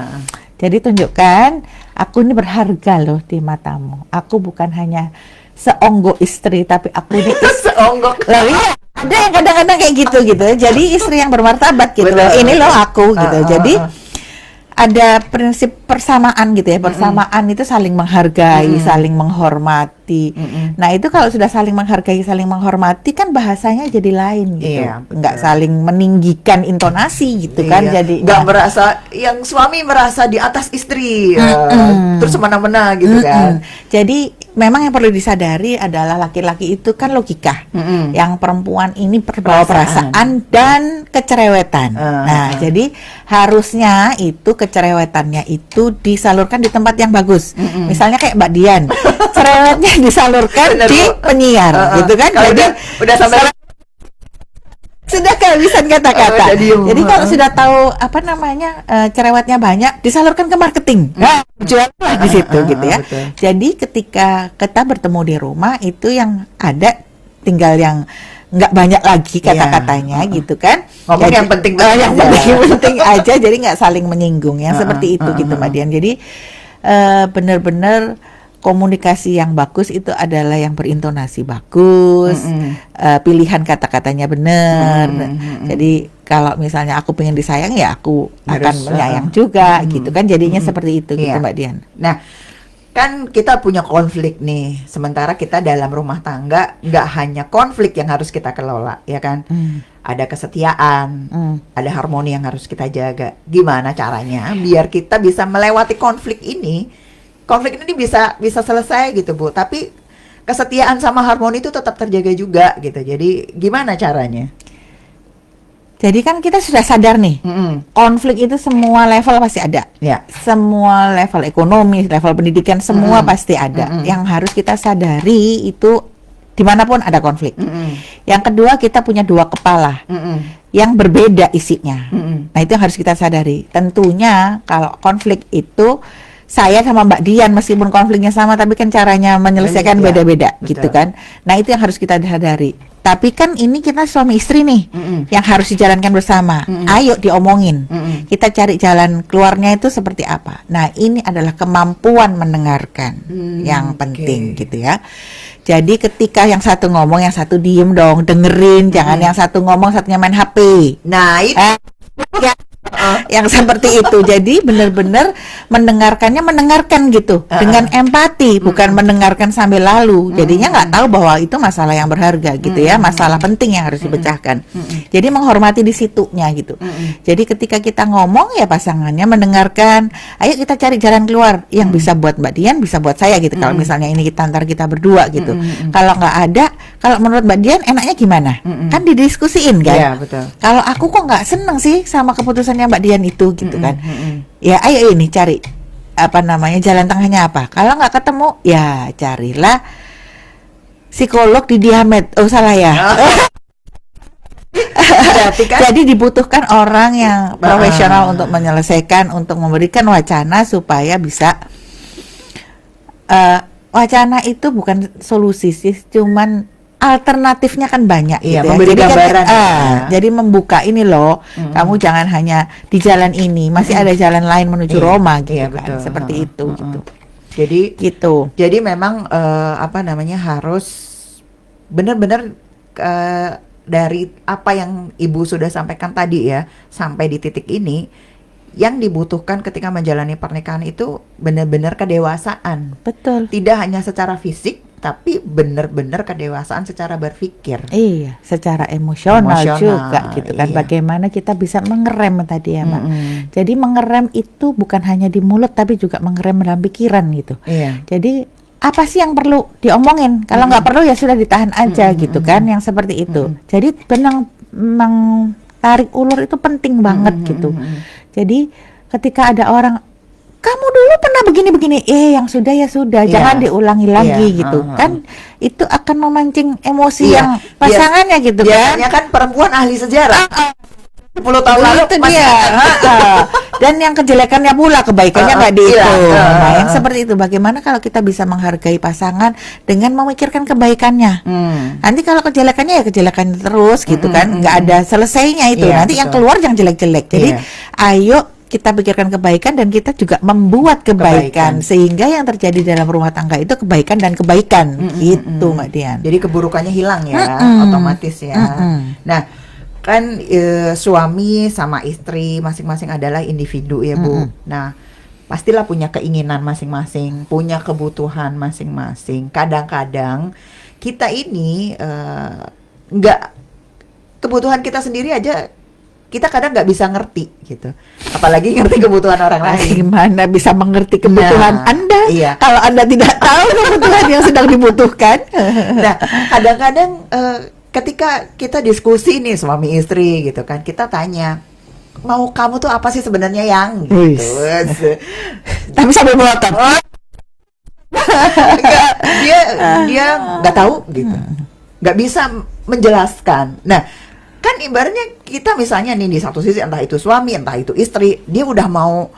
Jadi tunjukkan, aku ini berharga loh di matamu. Aku bukan hanya seonggok istri, tapi aku ini seonggok. Lah iya, ada yang kadang-kadang kayak gitu. Jadi istri yang bermartabat gitu. Ini loh aku gitu. Jadi ada prinsip persamaan gitu ya. Persamaan itu saling menghargai, saling menghormati. menghormati. Nah itu kalau sudah saling menghargai, saling menghormati kan bahasanya jadi lain gitu. Iya, betul. Nggak saling meninggikan intonasi gitu kan. Iya. Jadi nggak merasa yang suami merasa di atas istri, terus semena-mena gitu kan. Jadi memang yang perlu disadari adalah laki-laki itu kan logika, yang perempuan ini berbawa perasaan dan kecerewatan. Nah, jadi harusnya itu kecerewetannya itu disalurkan di tempat yang bagus. Misalnya kayak Mbak Dian, cerewetnya disalurkan Bener, di Bu. penyiar, gitu kan? Kalau Jadi udah sampai sudah kehabisan kata-kata. udah diem. Jadi kalau sudah tahu apa namanya cerewetnya banyak, disalurkan ke marketing. Nah, jualan di situ gitu ya. betul. Jadi ketika kita bertemu di rumah itu yang ada tinggal yang nggak banyak lagi kata-katanya gitu kan. Ngomong Jadi, yang penting yang aja. penting aja. Jadi nggak saling menyinggung yang seperti itu gitu Mbak Dian. Jadi benar-benar komunikasi yang bagus itu adalah yang berintonasi bagus, pilihan kata-katanya benar. Jadi kalau misalnya aku pengen disayang ya aku akan Harus, menyayang juga gitu kan. Jadinya seperti itu gitu Iya. Mbak Dian. Nah, kan kita punya konflik nih. Sementara kita dalam rumah tangga nggak hanya konflik yang harus kita kelola, ya kan? Ada kesetiaan, ada harmoni yang harus kita jaga. Gimana caranya biar kita bisa melewati konflik ini? Konflik ini bisa selesai gitu, Bu. Tapi kesetiaan sama harmoni itu tetap terjaga juga gitu. Jadi gimana caranya? Jadi kan kita sudah sadar nih, konflik itu semua level pasti ada. Ya. Semua level ekonomi, level pendidikan, semua pasti ada. Yang harus kita sadari itu dimanapun ada konflik. Yang kedua, kita punya dua kepala yang berbeda isinya. Nah itu yang harus kita sadari. Tentunya kalau konflik itu saya sama Mbak Dian meskipun konfliknya sama, tapi kan caranya menyelesaikan Ya, beda-beda betul. gitu kan. Nah itu yang harus kita sadari. Tapi kan ini kita suami istri nih yang harus dijalankan bersama. Ayo diomongin. Kita cari jalan keluarnya itu seperti apa. Nah ini adalah kemampuan mendengarkan yang penting gitu ya. Jadi ketika yang satu ngomong, yang satu diem dong, dengerin. Jangan yang satu ngomong, satunya main HP. Nah, itu Yang seperti itu. Jadi benar-benar mendengarkan gitu dengan empati, bukan mendengarkan sambil lalu. Jadinya nggak tahu bahwa itu masalah yang berharga gitu ya, masalah penting yang harus dipecahkan. Jadi menghormati di situnya gitu. Jadi ketika kita ngomong ya pasangannya mendengarkan, ayo kita cari jalan keluar yang bisa buat Mbak Dian, bisa buat saya gitu. Kalau misalnya ini kita antar kita berdua gitu. Kalau nggak ada, kalau menurut Mbak Dian enaknya gimana? Kan didiskusiin kan. Iya, betul. Kalau aku kok nggak seneng sih sama keputusannya Mbak Dian itu gitu kan. Ya ayo ini cari apa namanya jalan tengahnya apa. Kalau nggak ketemu ya carilah psikolog di Diamet. Oh salah ya. Berarti kan Jadi dibutuhkan orang yang profesional untuk menyelesaikan, untuk memberikan wacana supaya bisa wacana itu bukan solusi sih, cuman alternatifnya kan banyak Iya, gitu ya. memberi Jadi kan, gambaran ya. jadi membuka ini loh, kamu jangan hanya di jalan ini, masih ada jalan lain menuju Iya, Roma gitu iya, kan. betul. Seperti itu gitu. jadi Gitu. Jadi memang apa namanya harus benar-benar dari apa yang Ibu sudah sampaikan tadi ya, sampai di titik ini yang dibutuhkan ketika menjalani pernikahan itu benar-benar kedewasaan. Betul. Tidak hanya secara fisik tapi benar-benar kedewasaan secara berpikir. Iya, secara emosional juga gitu kan. iya. Bagaimana kita bisa mengerem tadi ya, Mbak. Jadi mengerem itu bukan hanya di mulut tapi juga mengerem dalam pikiran gitu. Iya. Jadi apa sih yang perlu diomongin? Kalau nggak perlu ya sudah ditahan aja gitu kan, yang seperti itu. Jadi benang tarik ulur itu penting banget gitu. Jadi ketika ada orang, kamu dulu pernah begini-begini, yang sudah ya sudah, Iya. jangan diulangi lagi Iya, gitu kan. Itu akan memancing emosi Iya. yang pasangannya gitu kan. Biasanya kan perempuan ahli sejarah. 10 tahun lalu Itu masih dia. Dan yang kejelekannya pula kebaikannya nggak dihitung. Nah, yang seperti itu. Bagaimana kalau kita bisa menghargai pasangan dengan memikirkan kebaikannya? Nanti kalau kejelekannya ya kejelekan terus gitu kan, nggak ada selesainya itu. Iya, Nanti yang betul. keluar yang jelek-jelek. Jadi Iya. ayo kita pikirkan kebaikan dan kita juga membuat Kebaikan. kebaikan sehingga yang terjadi dalam rumah tangga itu kebaikan dan kebaikan gitu Mbak Dian. Jadi keburukannya hilang ya, otomatis ya. Nah, kan suami sama istri masing-masing adalah individu ya Bu. Nah, pastilah punya keinginan masing-masing, punya kebutuhan masing-masing. Kadang-kadang kita ini nggak, kebutuhan kita sendiri aja kita kadang nggak bisa ngerti gitu, apalagi ngerti kebutuhan orang lain. Gimana bisa mengerti kebutuhan Nah, Anda iya. kalau Anda tidak tahu kebutuhan yang sedang dibutuhkan? Nah, kadang-kadang ketika kita diskusi nih suami istri gitu kan, kita tanya, mau kamu tuh apa sih sebenarnya yang Wis. gitu. Tapi sambil melotot. Nggak, dia nggak tahu gitu, nggak bisa menjelaskan. Nah, kan ibaratnya kita misalnya nih di satu sisi, entah itu suami entah itu istri, dia udah mau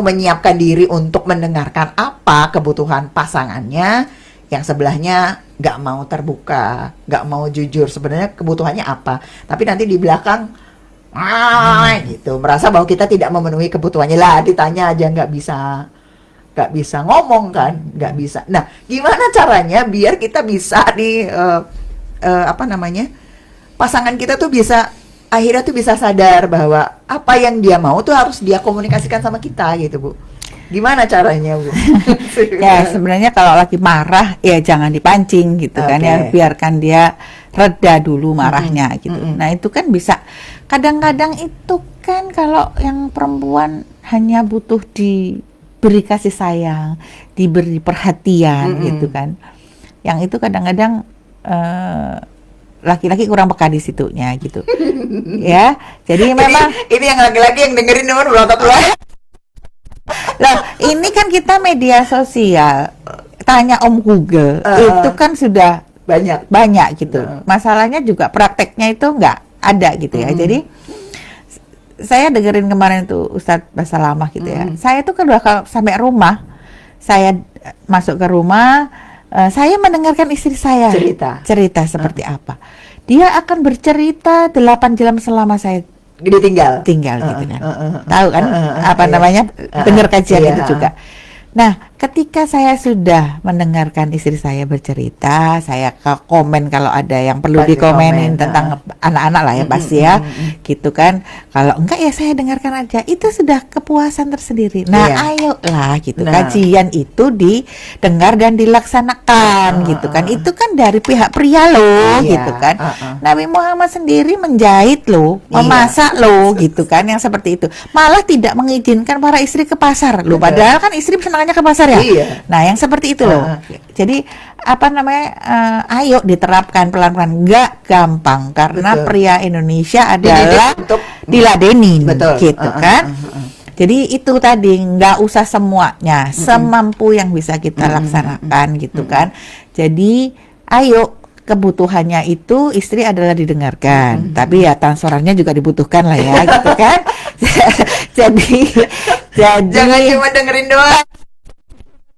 menyiapkan diri untuk mendengarkan apa kebutuhan pasangannya, yang sebelahnya nggak mau terbuka, nggak mau jujur sebenarnya kebutuhannya apa, tapi nanti di belakang gitu merasa bahwa kita tidak memenuhi kebutuhannya. Lah ditanya aja nggak bisa ngomong kan, nggak bisa. Nah, gimana caranya biar kita bisa nih pasangan kita tuh bisa akhirnya tuh bisa sadar bahwa apa yang dia mau tuh harus dia komunikasikan sama kita gitu, Bu. Gimana caranya, Bu? Ya sebenarnya kalau lagi marah ya jangan dipancing gitu kan ya, biarkan dia reda dulu marahnya gitu. Nah itu kan bisa, kadang-kadang itu kan kalau yang perempuan hanya butuh diberi kasih sayang, diberi perhatian gitu kan. Yang itu kadang-kadang laki-laki kurang peka di situnya gitu. Ya, jadi memang ini yang laki-laki yang dengerin nomor berotot lu. Loh, ini kan kita media sosial. Tanya Om Google, itu kan sudah banyak gitu. Masalahnya juga prakteknya itu nggak ada gitu ya. Jadi saya dengerin kemarin tuh Ustadz Basalamah gitu ya. Saya tuh kan kalau sampai rumah, saya masuk ke rumah, saya mendengarkan istri saya cerita seperti apa. Dia akan bercerita 8 jam selama saya ditinggal gitu kan. Tahu kan apa namanya? Dengar kajian itu juga. Nah, ketika saya sudah mendengarkan istri saya bercerita, saya komen kalau ada yang perlu dikomenin tentang anak-anak lah ya pasti ya, gitu kan. Kalau enggak ya saya dengarkan aja, itu sudah kepuasan tersendiri. Nah, ayolah gitu. Kajian itu didengar dan dilaksanakan gitu kan. Itu kan dari pihak pria loh gitu kan. Nabi Muhammad sendiri menjahit loh, memasak loh gitu kan, yang seperti itu. Malah tidak mengizinkan para istri ke pasar loh, padahal kan istri senang ke pasar ya. Nah, yang seperti itu loh. Jadi apa namanya? Ayo diterapkan pelan-pelan. Nggak gampang karena pria Indonesia adalah diladenin, gitu kan. Jadi itu tadi nggak usah semuanya, semampu yang bisa kita laksanakan gitu kan. Jadi ayo, kebutuhannya itu istri adalah didengarkan, tapi ya transporannya juga dibutuhkan lah ya, gitu kan. jadi jangan cuma dengerin doang.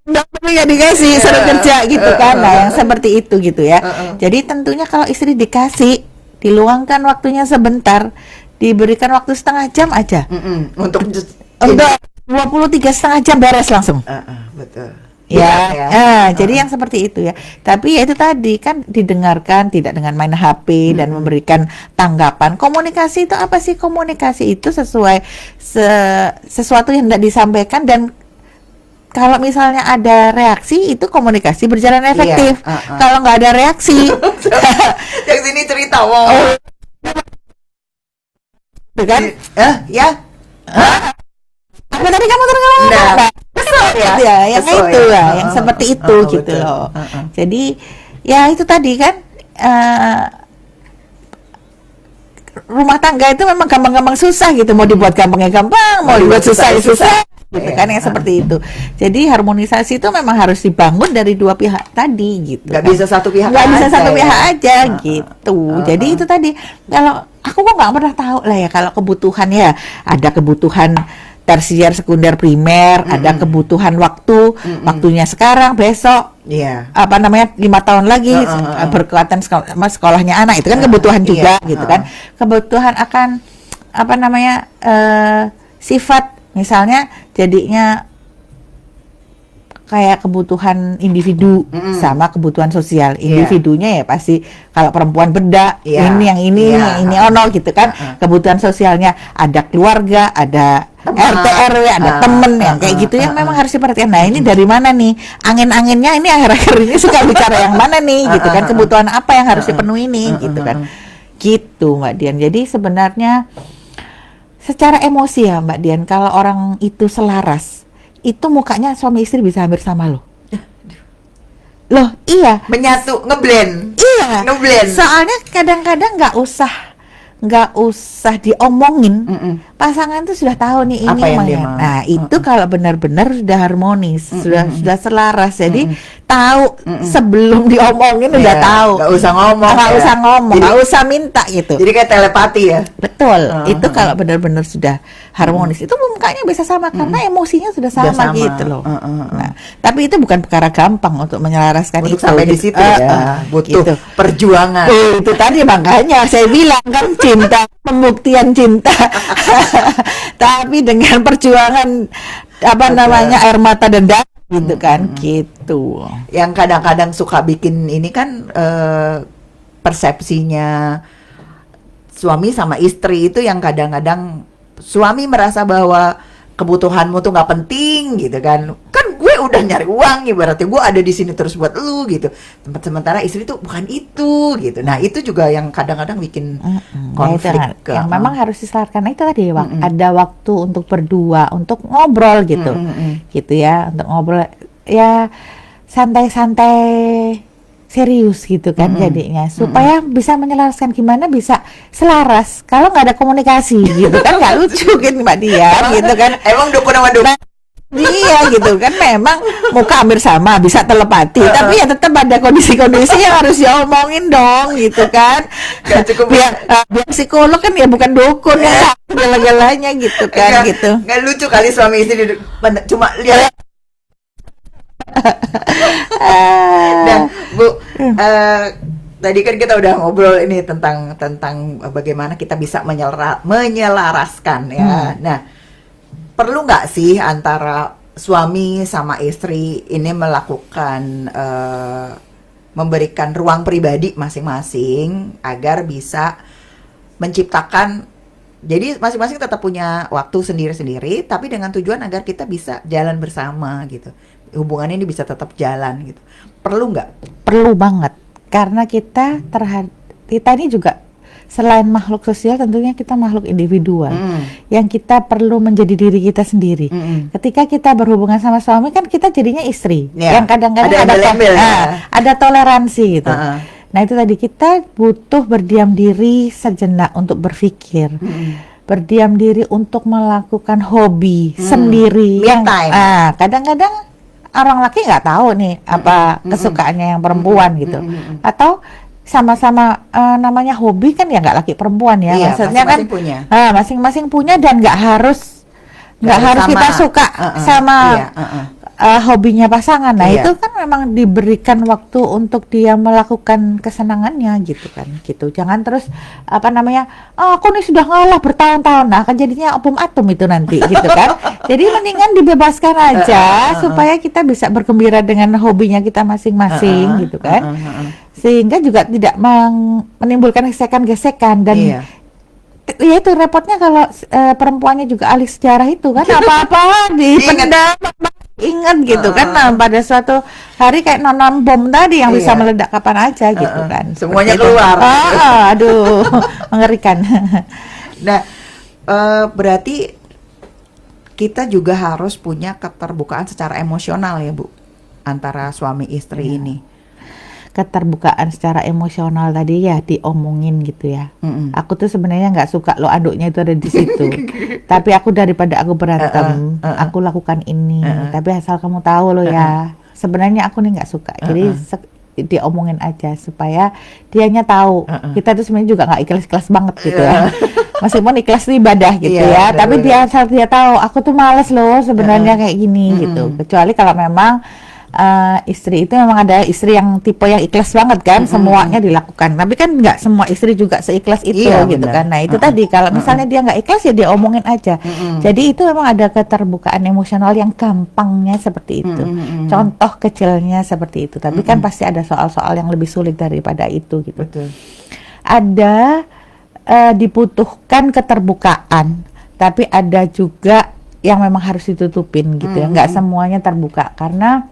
Nggak dikasih suruh kerja gitu kan. Nah yang seperti itu gitu ya. Jadi tentunya kalau istri dikasih, diluangkan waktunya sebentar, diberikan waktu setengah jam aja untuk 23 setengah jam beres langsung. Betul. Jadi yang seperti itu ya. Tapi ya itu tadi kan didengarkan, tidak dengan main HP dan memberikan tanggapan. Komunikasi itu apa sih? Komunikasi itu sesuai sesuatu yang tidak disampaikan, dan kalau misalnya ada reaksi itu komunikasi berjalan efektif. Kalau nggak ada reaksi, yang sini cerita kan? Apa tadi kamu terus? Yang itu ya, yang seperti itu gitu loh. Jadi ya itu tadi kan, rumah tangga itu memang gampang-gampang susah gitu. Mau dibuat gampangnya gampang, mau dibuat susah ya susah. Gitu kan, yang seperti itu. Jadi harmonisasi itu memang harus dibangun dari dua pihak tadi gitu. Nggak bisa satu pihak. Nggak bisa satu pihak aja gitu. Jadi itu tadi, kalau aku kok nggak pernah tahu lah ya, kalau kebutuhan ya ada kebutuhan tersier, sekunder, primer, ada kebutuhan waktunya sekarang, besok, apa namanya 5 tahun lagi berkekuatan sekolahnya anak, itu kan kebutuhan juga gitu kan. Kebutuhan akan apa namanya sifat, misalnya jadinya kayak kebutuhan individu sama kebutuhan sosial. Individunya ya pasti kalau perempuan bedak, ini yang ini ono gitu kan. Kebutuhan sosialnya ada keluarga, ada RT RW, ada temen yang kayak gitu yang memang harus diperhatikan. Nah ini dari mana nih angin-anginnya ini akhir-akhir ini suka bicara yang mana nih gitu kan, kebutuhan apa yang harus dipenuhi nih gitu kan, gitu Mbak Dian. Jadi sebenarnya secara emosi ya Mbak Dian, kalau orang itu selaras itu mukanya suami istri bisa hampir sama loh. Loh iya, Menyatu, ngeblend. iya, Ngeblend. soalnya kadang-kadang nggak usah diomongin, pasangan tuh sudah tahu nih ini Apa yang mau dia ya. mau. Nah itu kalau benar-benar sudah harmonis, sudah selaras, jadi tahu sebelum diomongin udah Iya, tahu, nggak usah ngomong nggak ya. usah ngomong, Jadi- nggak usah minta gitu. Jadi kayak telepati ya. Betul, itu kalau benar-benar sudah harmonis, itu mukanya bisa sama karena emosinya sudah Sudah sama sama. gitu loh. Nah, tapi itu bukan perkara gampang untuk menyelaraskan Untuk itu. sampai di gitu. situ ya, butuh gitu. perjuangan. Itu tadi makanya saya bilang kan cinta, pembuktian cinta. Tapi dengan perjuangan apa namanya air mata dan darah gitu kan, gitu. Yang kadang-kadang suka bikin ini kan persepsinya suami sama istri itu yang kadang-kadang suami merasa bahwa kebutuhanmu tuh nggak penting gitu kan gue udah nyari uang ibaratnya gue ada di sini terus buat lu gitu, sementara istri tuh bukan itu gitu. Nah itu juga yang kadang-kadang bikin konflik Yang memang harus diselaraskan itu tadi ada waktu untuk berdua, untuk ngobrol gitu, gitu ya, untuk ngobrol ya santai-santai serius gitu kan jadinya, supaya bisa menyelaraskan. Gimana bisa selaras kalau nggak ada komunikasi gitu kan, nggak lucu kan Mbak Dian gitu kan. Emang dukun sama dukun. Iya gitu kan, memang muka hampir sama, bisa telepati, tapi ya tetap ada kondisi-kondisi yang harus diomongin dong gitu kan. Gak cukup Biar psikolog kan ya bukan dukun ya, segala-galanya gitu kan gitu. Nggak lucu kali suami istri duduk cuma lihat. Nah, Bu, tadi kan kita udah ngobrol ini tentang bagaimana kita bisa menyelaraskan ya. Nah, perlu nggak sih antara suami sama istri ini melakukan memberikan ruang pribadi masing-masing agar bisa menciptakan, jadi masing-masing tetap punya waktu sendiri-sendiri, tapi dengan tujuan agar kita bisa jalan bersama gitu. Hubungannya ini bisa tetap jalan gitu. Perlu nggak? Perlu banget, karena kita ini juga selain makhluk sosial, tentunya kita makhluk individual yang kita perlu menjadi diri kita sendiri. Ketika kita berhubungan sama suami kan kita jadinya istri, yang kadang-kadang ada toleransi gitu. Nah itu tadi, kita butuh berdiam diri sejenak untuk berpikir, berdiam diri untuk melakukan hobi sendiri. Yang kadang-kadang orang laki nggak tahu nih apa kesukaannya yang perempuan gitu, atau sama-sama namanya hobi kan ya nggak laki perempuan ya, iya, maksudnya masing-masing kan punya. Masing-masing punya dan nggak harus kita suka sama hobinya pasangan. Nah itu kan memang diberikan waktu untuk dia melakukan kesenangannya gitu kan, gitu. Jangan terus apa namanya, aku nih sudah ngalah bertahun-tahun, nah akan jadinya opum atom itu nanti gitu kan. Jadi mendingan dibebaskan aja supaya kita bisa bergembira dengan hobinya kita masing-masing gitu kan, sehingga juga tidak menimbulkan gesekan-gesekan. Dan ya itu repotnya kalau perempuannya juga ahli sejarah itu kan, apa-apa dipendam, ingat gitu kan. Nah, pada suatu hari kayak nanam bom tadi yang bisa meledak kapan aja gitu kan. Semuanya seperti keluar. Aduh, mengerikan. Nah, berarti kita juga harus punya keterbukaan secara emosional ya Bu, antara suami istri ini. Keterbukaan secara emosional tadi ya diomongin gitu ya. Aku tuh sebenarnya nggak suka lo aduknya itu ada di situ. Tapi aku daripada aku berantem, aku lakukan ini. Tapi asal kamu tahu lo ya, sebenarnya aku nih nggak suka. Jadi diomongin aja supaya dianya tahu. Kita tuh sebenarnya juga nggak ikhlas-ikhlas banget gitu ya. Meskipun ikhlas itu ibadah gitu ya. Tapi dia asal dia tahu, aku tuh males loh sebenarnya kayak gini gitu. Kecuali kalau memang istri itu memang ada istri yang tipe yang ikhlas banget kan, semuanya dilakukan. Tapi kan nggak semua istri juga seikhlas itu gitu kan. Nah itu tadi, kalau misalnya dia nggak ikhlas ya dia omongin aja. Jadi itu memang ada keterbukaan emosional yang gampangnya seperti itu. Contoh kecilnya seperti itu. Tapi kan pasti ada soal-soal yang lebih sulit daripada itu gitu. Betul. Ada dibutuhkan keterbukaan tapi ada juga yang memang harus ditutupin gitu ya, nggak semuanya terbuka, karena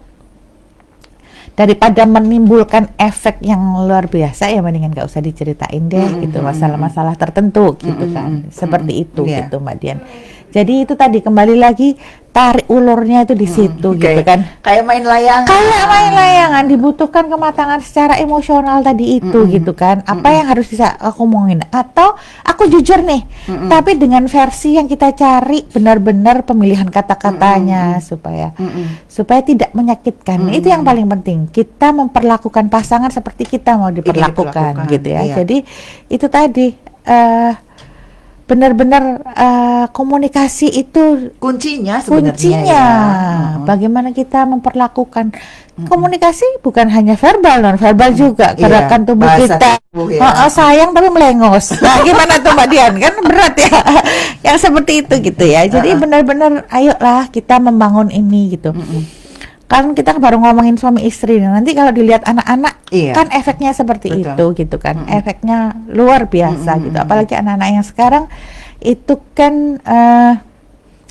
daripada menimbulkan efek yang luar biasa ya mendingan nggak usah diceritain deh gitu, masalah-masalah tertentu gitu kan, seperti itu gitu Mbak Dian. Jadi itu tadi kembali lagi tarik ulurnya itu di situ gitu kan. Kayak main layangan. Kayak main layangan, dibutuhkan kematangan secara emosional tadi itu gitu kan. Apa yang harus bisa aku omongin, atau aku jujur nih, tapi dengan versi yang kita cari benar-benar pemilihan kata-katanya supaya tidak menyakitkan. Itu yang paling penting. Kita memperlakukan pasangan seperti kita mau diperlakukan gitu ya. Jadi itu tadi benar-benar komunikasi itu kuncinya sebenarnya. Kuncinya bagaimana kita memperlakukan komunikasi, bukan hanya verbal, non verbal juga, gerakan tubuh kita. Sayang tapi melengos. Nah, gimana tuh Mbak Dian? Kan berat ya. Yang seperti itu gitu ya. Jadi benar-benar ayolah kita membangun ini gitu. Kan kita baru ngomongin suami istri, nanti kalau dilihat anak-anak kan efeknya seperti itu gitu kan, efeknya luar biasa gitu, apalagi anak-anak yang sekarang itu kan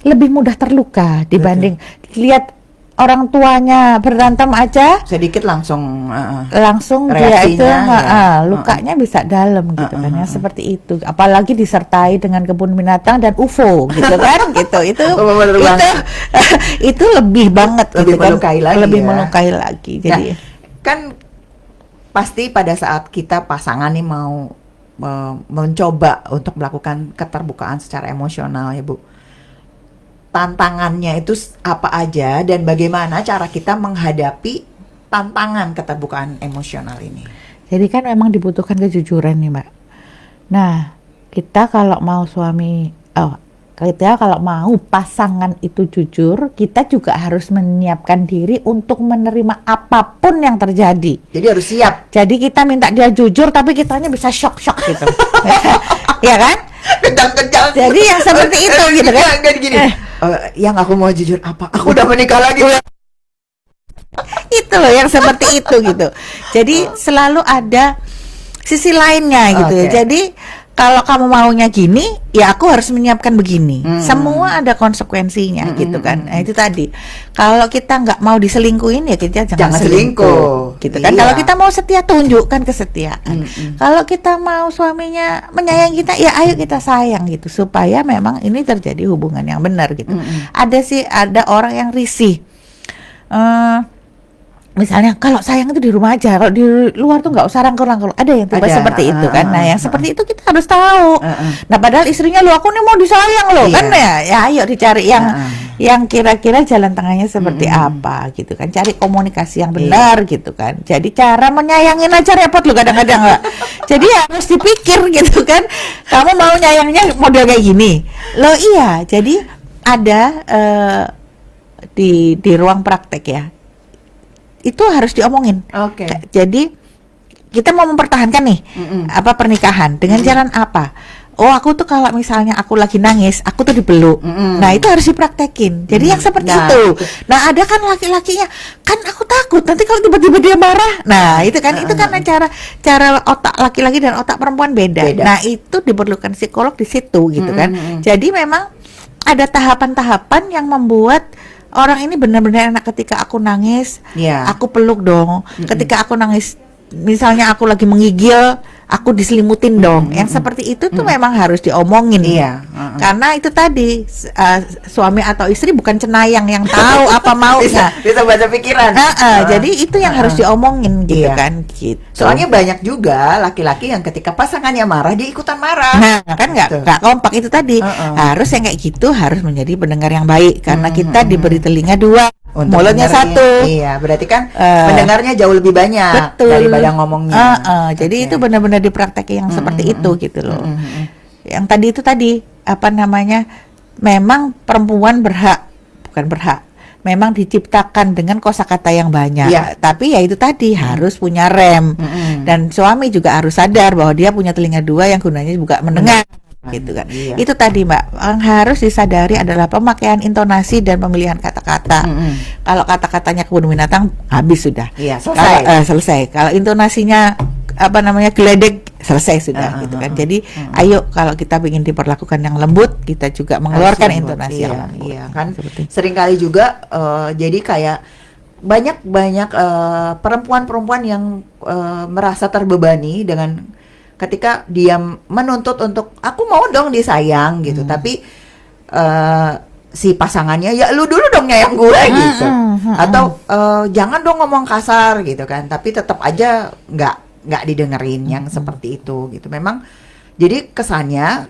lebih mudah terluka dibanding lihat orang tuanya berantem aja sedikit langsung dia itu lukanya bisa dalam gitu kan ya, seperti itu, apalagi disertai dengan kebun binatang dan UFO gitu kan gitu, itu lebih banget lebih gitu kan, melukai lagi lebih melukai lagi. Jadi kan pasti pada saat kita pasangan nih mau mencoba untuk melakukan keterbukaan secara emosional ya Bu, tantangannya itu apa aja dan bagaimana cara kita menghadapi tantangan keterbukaan emosional ini? Jadi kan memang dibutuhkan kejujuran nih Mbak. Nah, kita kalau mau kalau mau pasangan itu jujur, kita juga harus menyiapkan diri untuk menerima apapun yang terjadi. Jadi harus siap. Jadi kita minta dia jujur, tapi kitanya bisa shock gitu. Ya kan? Kejang-kejang. Jadi yang seperti itu gitu kan? Gini. Yang aku mau jujur apa? Aku udah menikah lagi. Itu loh yang seperti itu gitu. Jadi selalu ada sisi lainnya gitu ya. Jadi kalau kamu maunya gini, ya aku harus menyiapkan begini. Semua ada konsekuensinya gitu kan. Nah itu tadi. Kalau kita nggak mau diselingkuhin ya kita jangan selingkuh. Gitu kan. Kalau kita mau setia, tunjukkan kesetiaan. Kalau kita mau suaminya menyayangi kita, ya ayo kita sayang gitu, supaya memang ini terjadi hubungan yang benar gitu. Ada orang yang risih. Misalnya kalau sayang itu di rumah aja, kalau di luar tuh nggak usah rangkul-rangkul. Ada yang tiba seperti itu kan. Nah yang seperti itu kita harus tahu. Nah padahal istrinya, lu aku nih mau disayang loh kan ya ayo dicari yang kira-kira jalan tengahnya seperti apa gitu kan. Cari komunikasi yang benar gitu kan. Jadi cara menyayangin aja repot loh kadang-kadang Mbak. Jadi harus dipikir gitu kan. Kamu mau nyayangnya model kayak gini. Loh iya, jadi ada di ruang praktek ya. Itu harus diomongin. Jadi kita mau mempertahankan nih pernikahan dengan jalan apa? Oh aku tuh kalau misalnya aku lagi nangis, aku tuh dipeluk. Nah itu harus dipraktekin. Jadi yang seperti itu. Nah ada kan laki-lakinya, kan aku takut nanti kalau tiba-tiba dia marah. Nah itu kan cara otak laki-laki dan otak perempuan beda. Nah itu diperlukan psikolog di situ gitu kan. Jadi memang ada tahapan-tahapan yang membuat orang ini benar-benar enak. Ketika aku nangis, aku peluk dong. Ketika aku nangis, misalnya aku lagi menggigil, aku diselimutin dong. Yang seperti itu tuh memang harus diomongin. Karena itu tadi suami atau istri bukan cenayang yang tahu apa maunya. Bisa baca pikiran. Jadi itu yang harus diomongin gitu kan. Gitu. Soalnya banyak juga laki-laki yang ketika pasangannya marah dia ikutan marah. Nah kan nggak kompak itu tadi. Harus yang kayak gitu harus menjadi pendengar yang baik. Karena kita diberi telinga dua, mulutnya satu. Iya, berarti kan mendengarnya jauh lebih banyak daripada ngomongnya. Jadi itu benar-benar dipraktekin yang seperti itu gitu loh. Yang tadi memang perempuan memang diciptakan dengan kosakata yang banyak. Tapi ya itu tadi harus punya rem. Dan suami juga harus sadar bahwa dia punya telinga dua yang gunanya juga mendengar. Gitu kan. Itu tadi Mbak, yang harus disadari adalah pemakaian intonasi dan pemilihan kata-kata. Kalau kata-katanya kebun binatang habis sudah. Selesai. Selesai. Kalau intonasinya geledek selesai sudah gitu kan. Jadi ayo kalau kita ingin diperlakukan yang lembut, kita juga mengeluarkan intonasi yang lembut. Iya kan. Seperti Seringkali juga jadi kayak banyak perempuan-perempuan yang merasa terbebani dengan ketika dia menuntut untuk aku mau dong disayang gitu, tapi si pasangannya ya lu dulu dong nyayang gue gitu, atau jangan dong ngomong kasar gitu kan, tapi tetap aja nggak didengerin yang seperti itu gitu. Memang jadi kesannya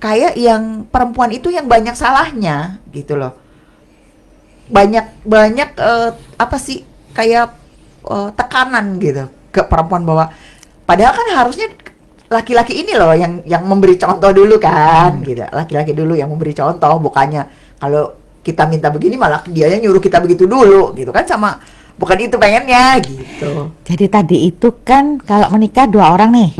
kayak yang perempuan itu yang banyak salahnya gitu loh, banyak apa sih kayak tekanan gitu ke perempuan, bahwa padahal kan harusnya laki-laki ini loh yang memberi contoh dulu kan gitu, laki-laki dulu yang memberi contoh, bukannya kalau kita minta begini malah dia yang nyuruh kita begitu dulu gitu kan, sama bukan itu pengennya gitu. Jadi tadi itu kan kalau menikah 2 orang nih,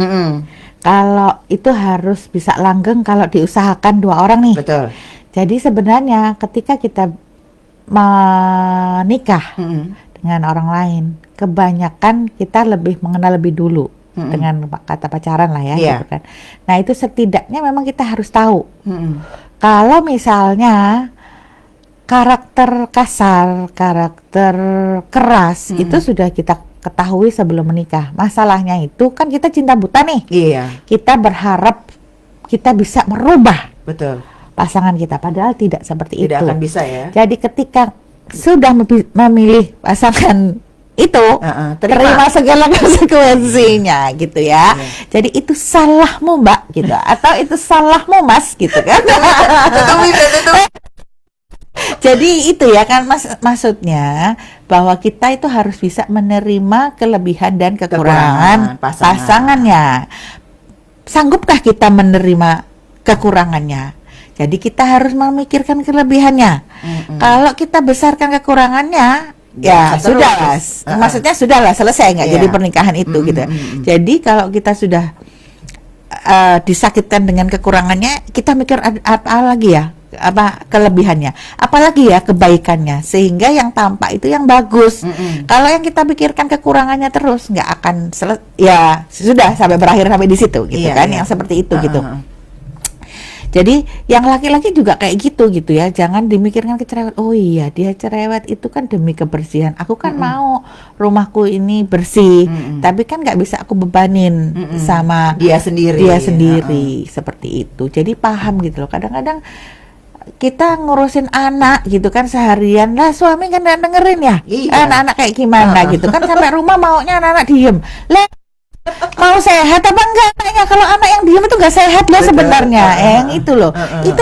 kalau itu harus bisa langgeng kalau diusahakan 2 orang nih. Betul. Jadi sebenarnya ketika kita menikah dengan orang lain, kebanyakan kita lebih mengenal lebih dulu dengan kata pacaran lah ya, gitu kan. Nah itu setidaknya memang kita harus tahu. Kalau misalnya karakter kasar, karakter keras itu sudah kita ketahui sebelum menikah. Masalahnya itu kan kita cinta buta nih. Iya. Kita berharap kita bisa merubah Betul. pasangan kita, padahal tidak seperti itu. Tidak akan bisa ya. Jadi ketika sudah memilih pasangan itu, terima segala konsekuensinya gitu ya. Jadi itu salahmu Mbak gitu, atau itu salahmu Mas gitu kan. Jadi itu ya kan maksudnya bahwa kita itu harus bisa menerima kelebihan dan kekurangan pasangannya. Sanggupkah kita menerima kekurangannya? Jadi kita harus memikirkan kelebihannya. Kalau kita besarkan kekurangannya, ya sudah, maksudnya sudahlah selesai, nggak jadi pernikahan itu gitu. Jadi kalau kita sudah disakitkan dengan kekurangannya, kita mikir apa lagi ya, apa kelebihannya, apalagi ya kebaikannya, sehingga yang tampak itu yang bagus. Kalau yang kita pikirkan kekurangannya terus, nggak akan ya sudah sampai berakhir sampai di situ gitu kan, yang seperti itu gitu. Jadi yang laki-laki juga kayak gitu ya, jangan dimikirkan cerewet. Oh iya dia cerewet itu kan demi kebersihan. Aku kan mau rumahku ini bersih, tapi kan nggak bisa aku bebanin sama dia sendiri. Seperti itu. Jadi paham gitu loh. Kadang-kadang kita ngurusin anak gitu kan seharian lah, suami kan nggak dengerin ya. Anak-anak kayak gimana gitu kan, sampai rumah maunya anak-anak diem. Lah mau sehat apa enggak anaknya? Kalau anak yang diem itu enggak sehat loh sebenarnya. Itu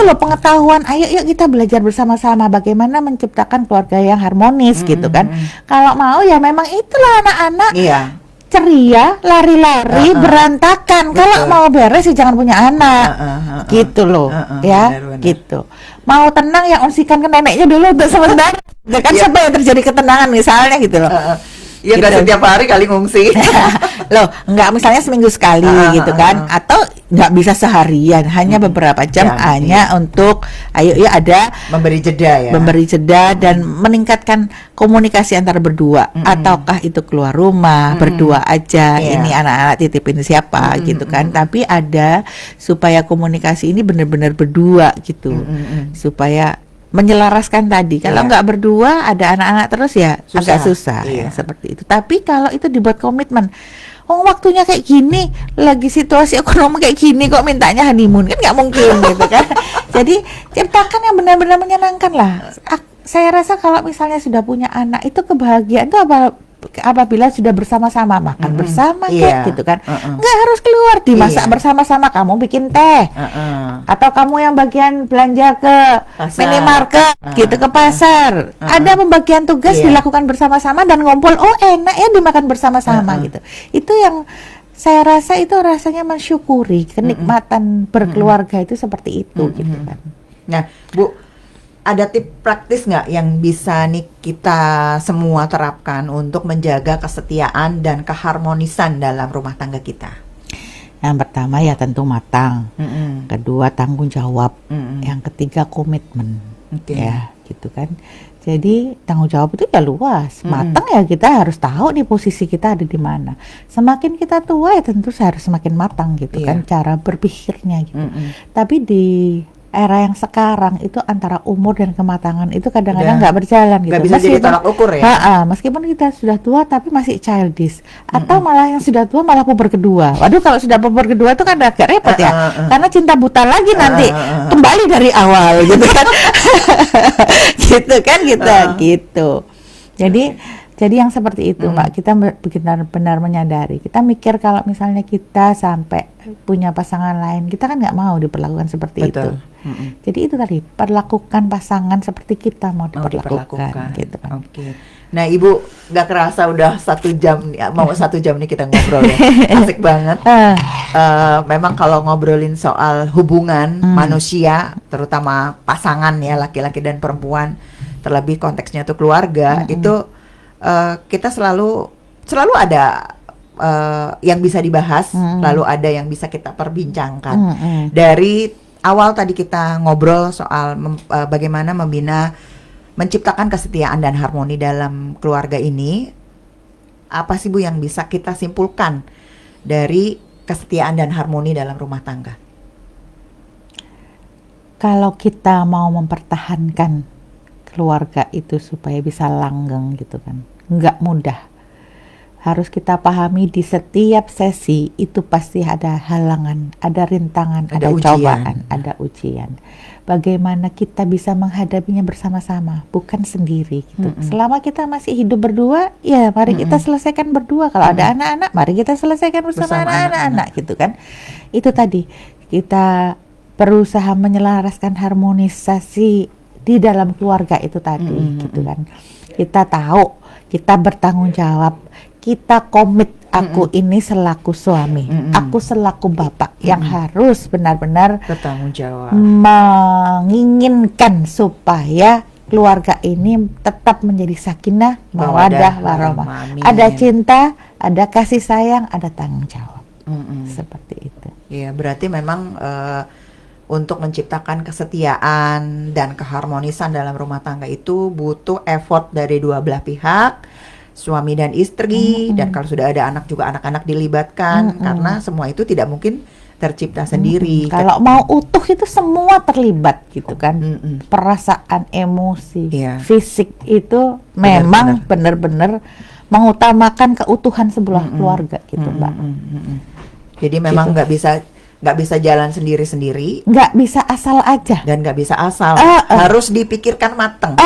loh pengetahuan. Ayo yuk kita belajar bersama-sama bagaimana menciptakan keluarga yang harmonis gitu kan. Kalau mau ya memang itulah anak-anak ceria, lari-lari, berantakan. Kalau mau beres ya jangan punya anak. Gitu loh ya, benar. Gitu. Mau tenang ya unsikan ke neneknya dulu untuk sebentar. Kan supaya terjadi ketenangan misalnya gitu loh. Iya nggak gitu. Setiap hari kali ngungsi. Loh, nggak misalnya seminggu sekali gitu kan, atau nggak bisa seharian, hanya beberapa jam hanya untuk ayo ya ada memberi jeda dan meningkatkan komunikasi antara berdua, ataukah itu keluar rumah berdua aja, ini anak-anak titipin siapa gitu kan, tapi ada supaya komunikasi ini benar-benar berdua gitu, supaya menyelaraskan tadi. Kalau nggak berdua ada anak-anak terus ya agak susah ya, seperti itu. Tapi kalau itu dibuat komitmen, waktunya kayak gini, lagi situasi ekonomi kayak gini kok mintanya honeymoon, kan nggak mungkin gitu kan. Jadi ciptakan yang benar-benar menyenangkan lah. Saya rasa kalau misalnya sudah punya anak itu kebahagiaan itu apabila sudah bersama-sama makan bersama kayak gitu kan, nggak harus keluar, dimasak bersama-sama, kamu bikin teh atau kamu yang bagian belanja ke minimarket gitu, ke pasar, ada pembagian tugas dilakukan bersama-sama dan ngumpul, enak ya dimakan bersama-sama gitu. Itu yang saya rasa itu rasanya mensyukuri kenikmatan berkeluarga itu seperti itu gitu kan. Nah Bu, ada tips praktis nggak yang bisa nih kita semua terapkan untuk menjaga kesetiaan dan keharmonisan dalam rumah tangga kita? Yang pertama ya tentu matang, kedua tanggung jawab, yang ketiga komitmen, ya gitu kan. Jadi tanggung jawab itu ya luas, matang ya kita harus tahu nih posisi kita ada di mana. Semakin kita tua ya tentu harus semakin matang gitu kan cara berpikirnya gitu. Tapi di era yang sekarang itu antara umur dan kematangan itu kadang-kadang nggak berjalan gitu. Nggak bisa jadi tolak ukur ya. Meskipun kita sudah tua tapi masih childish, atau malah yang sudah tua malah puber kedua. Waduh, kalau sudah puber kedua itu kan agak repot ya, karena cinta buta lagi nanti kembali dari awal gitu kan. Gitu kan gitu. Jadi yang seperti itu Mbak, kita benar-benar menyadari. Kita mikir kalau misalnya kita sampai punya pasangan lain, kita kan nggak mau diperlakukan seperti itu. Jadi itu tadi, perlakukan pasangan seperti kita mau diperlakukan. Gitu kan. Oke. Nah Ibu, nggak kerasa udah 1 jam, mau 1 jam nih kita ngobrol ya. Asik banget. Memang kalau ngobrolin soal hubungan manusia, terutama pasangan ya, laki-laki dan perempuan, terlebih konteksnya tuh keluarga, itu kita selalu ada yang bisa dibahas, lalu ada yang bisa kita perbincangkan. Dari awal tadi kita ngobrol soal bagaimana menciptakan kesetiaan dan harmoni dalam keluarga ini. Apa sih Bu yang bisa kita simpulkan dari kesetiaan dan harmoni dalam rumah tangga? Kalau kita mau mempertahankan keluarga itu supaya bisa langgeng gitu kan, nggak mudah. Harus kita pahami di setiap sesi itu pasti ada halangan, ada rintangan, ada cobaan, ada ujian. Bagaimana kita bisa menghadapinya bersama-sama, bukan sendiri gitu. Selama kita masih hidup berdua, ya mari kita selesaikan berdua. Kalau ada anak-anak, mari kita selesaikan bersama anak-anak gitu kan. Itu tadi, kita berusaha menyelaraskan harmonisasi di dalam keluarga itu tadi gitu kan. Kita tahu, kita bertanggung jawab, kita komit. Aku ini selaku suami, aku selaku bapak yang harus benar-benar bertanggung jawab, menginginkan supaya keluarga ini tetap menjadi sakinah, mawaddah, warahmah. Ada cinta, ada kasih sayang, ada tanggung jawab. Seperti itu. Ya, berarti memang untuk menciptakan kesetiaan dan keharmonisan dalam rumah tangga itu butuh effort dari dua belah pihak, suami dan istri, dan kalau sudah ada anak juga anak-anak dilibatkan, karena semua itu tidak mungkin tercipta sendiri. Kalau mau utuh itu semua terlibat gitu kan. Perasaan, emosi, fisik itu memang benar-benar mengutamakan keutuhan sebuah keluarga gitu Mbak. Jadi memang nggak bisa jalan sendiri-sendiri, nggak bisa asal aja, dan nggak bisa asal, harus dipikirkan mateng.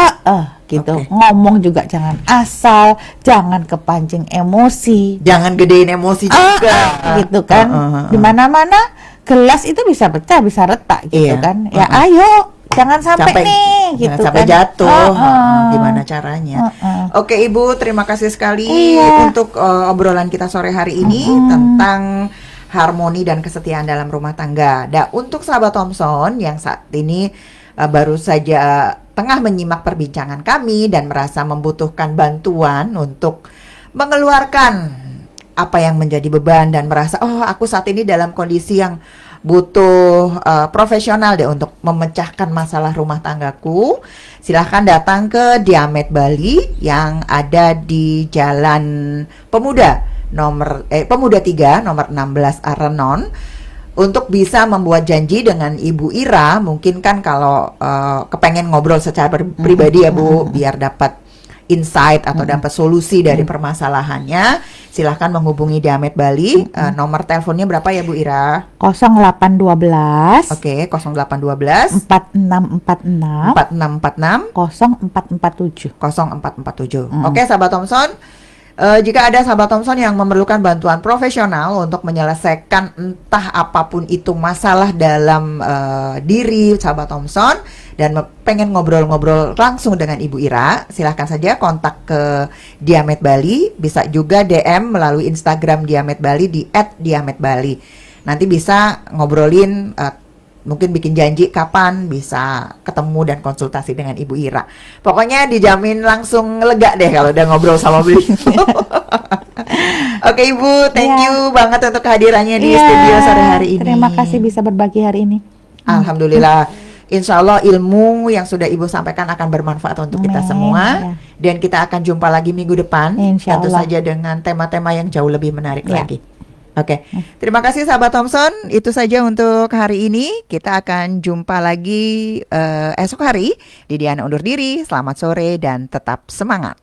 Gitu. Ngomong juga jangan asal, jangan kepancing emosi, jangan gedein emosi juga, gitu kan. Di mana-mana gelas itu bisa pecah, bisa retak gitu kan. Ya ayo, jangan sampai nih, gitu sampai kan. Jatuh. Gimana caranya? Oke Ibu, terima kasih sekali untuk obrolan kita sore hari ini tentang harmoni dan kesetiaan dalam rumah tangga. Dan untuk sahabat Thompson yang saat ini baru saja tengah menyimak perbincangan kami dan merasa membutuhkan bantuan untuk mengeluarkan apa yang menjadi beban dan merasa aku saat ini dalam kondisi yang butuh profesional deh untuk memecahkan masalah rumah tanggaku, silahkan datang ke Diamet Bali yang ada di Jalan Pemuda 3 nomor 16 Arenon, untuk bisa membuat janji dengan Ibu Ira. Mungkin kan kalau kepengen ngobrol secara pribadi ya Bu, biar dapat insight atau dapat solusi dari permasalahannya, silahkan menghubungi Diamet Bali. Nomor teleponnya berapa ya Bu Ira? 0812 Oke, 0812 4646 4646 0447. Oke sahabat Thompson, jika ada sahabat Thompson yang memerlukan bantuan profesional untuk menyelesaikan entah apapun itu masalah dalam diri sahabat Thompson dan pengen ngobrol-ngobrol langsung dengan Ibu Ira, silahkan saja kontak ke Diamet Bali. Bisa juga DM melalui Instagram Diamet Bali di @diametbali. Nanti bisa ngobrolin, mungkin bikin janji kapan bisa ketemu dan konsultasi dengan Ibu Ira. Pokoknya dijamin langsung lega deh kalau udah ngobrol sama beliau. Oke Ibu, thank you banget untuk kehadirannya di studio sore hari ini. Terima kasih bisa berbagi hari ini. Alhamdulillah. insya Allah ilmu yang sudah Ibu sampaikan akan bermanfaat untuk kita Amin, semua. ya. Dan kita akan jumpa lagi minggu depan, Insya tentu Allah. saja dengan tema-tema yang jauh lebih menarik Ya. lagi. Oke, terima kasih sahabat Thompson. Itu saja untuk hari ini. Kita akan jumpa lagi esok hari. Didiana undur diri. Selamat sore dan tetap semangat.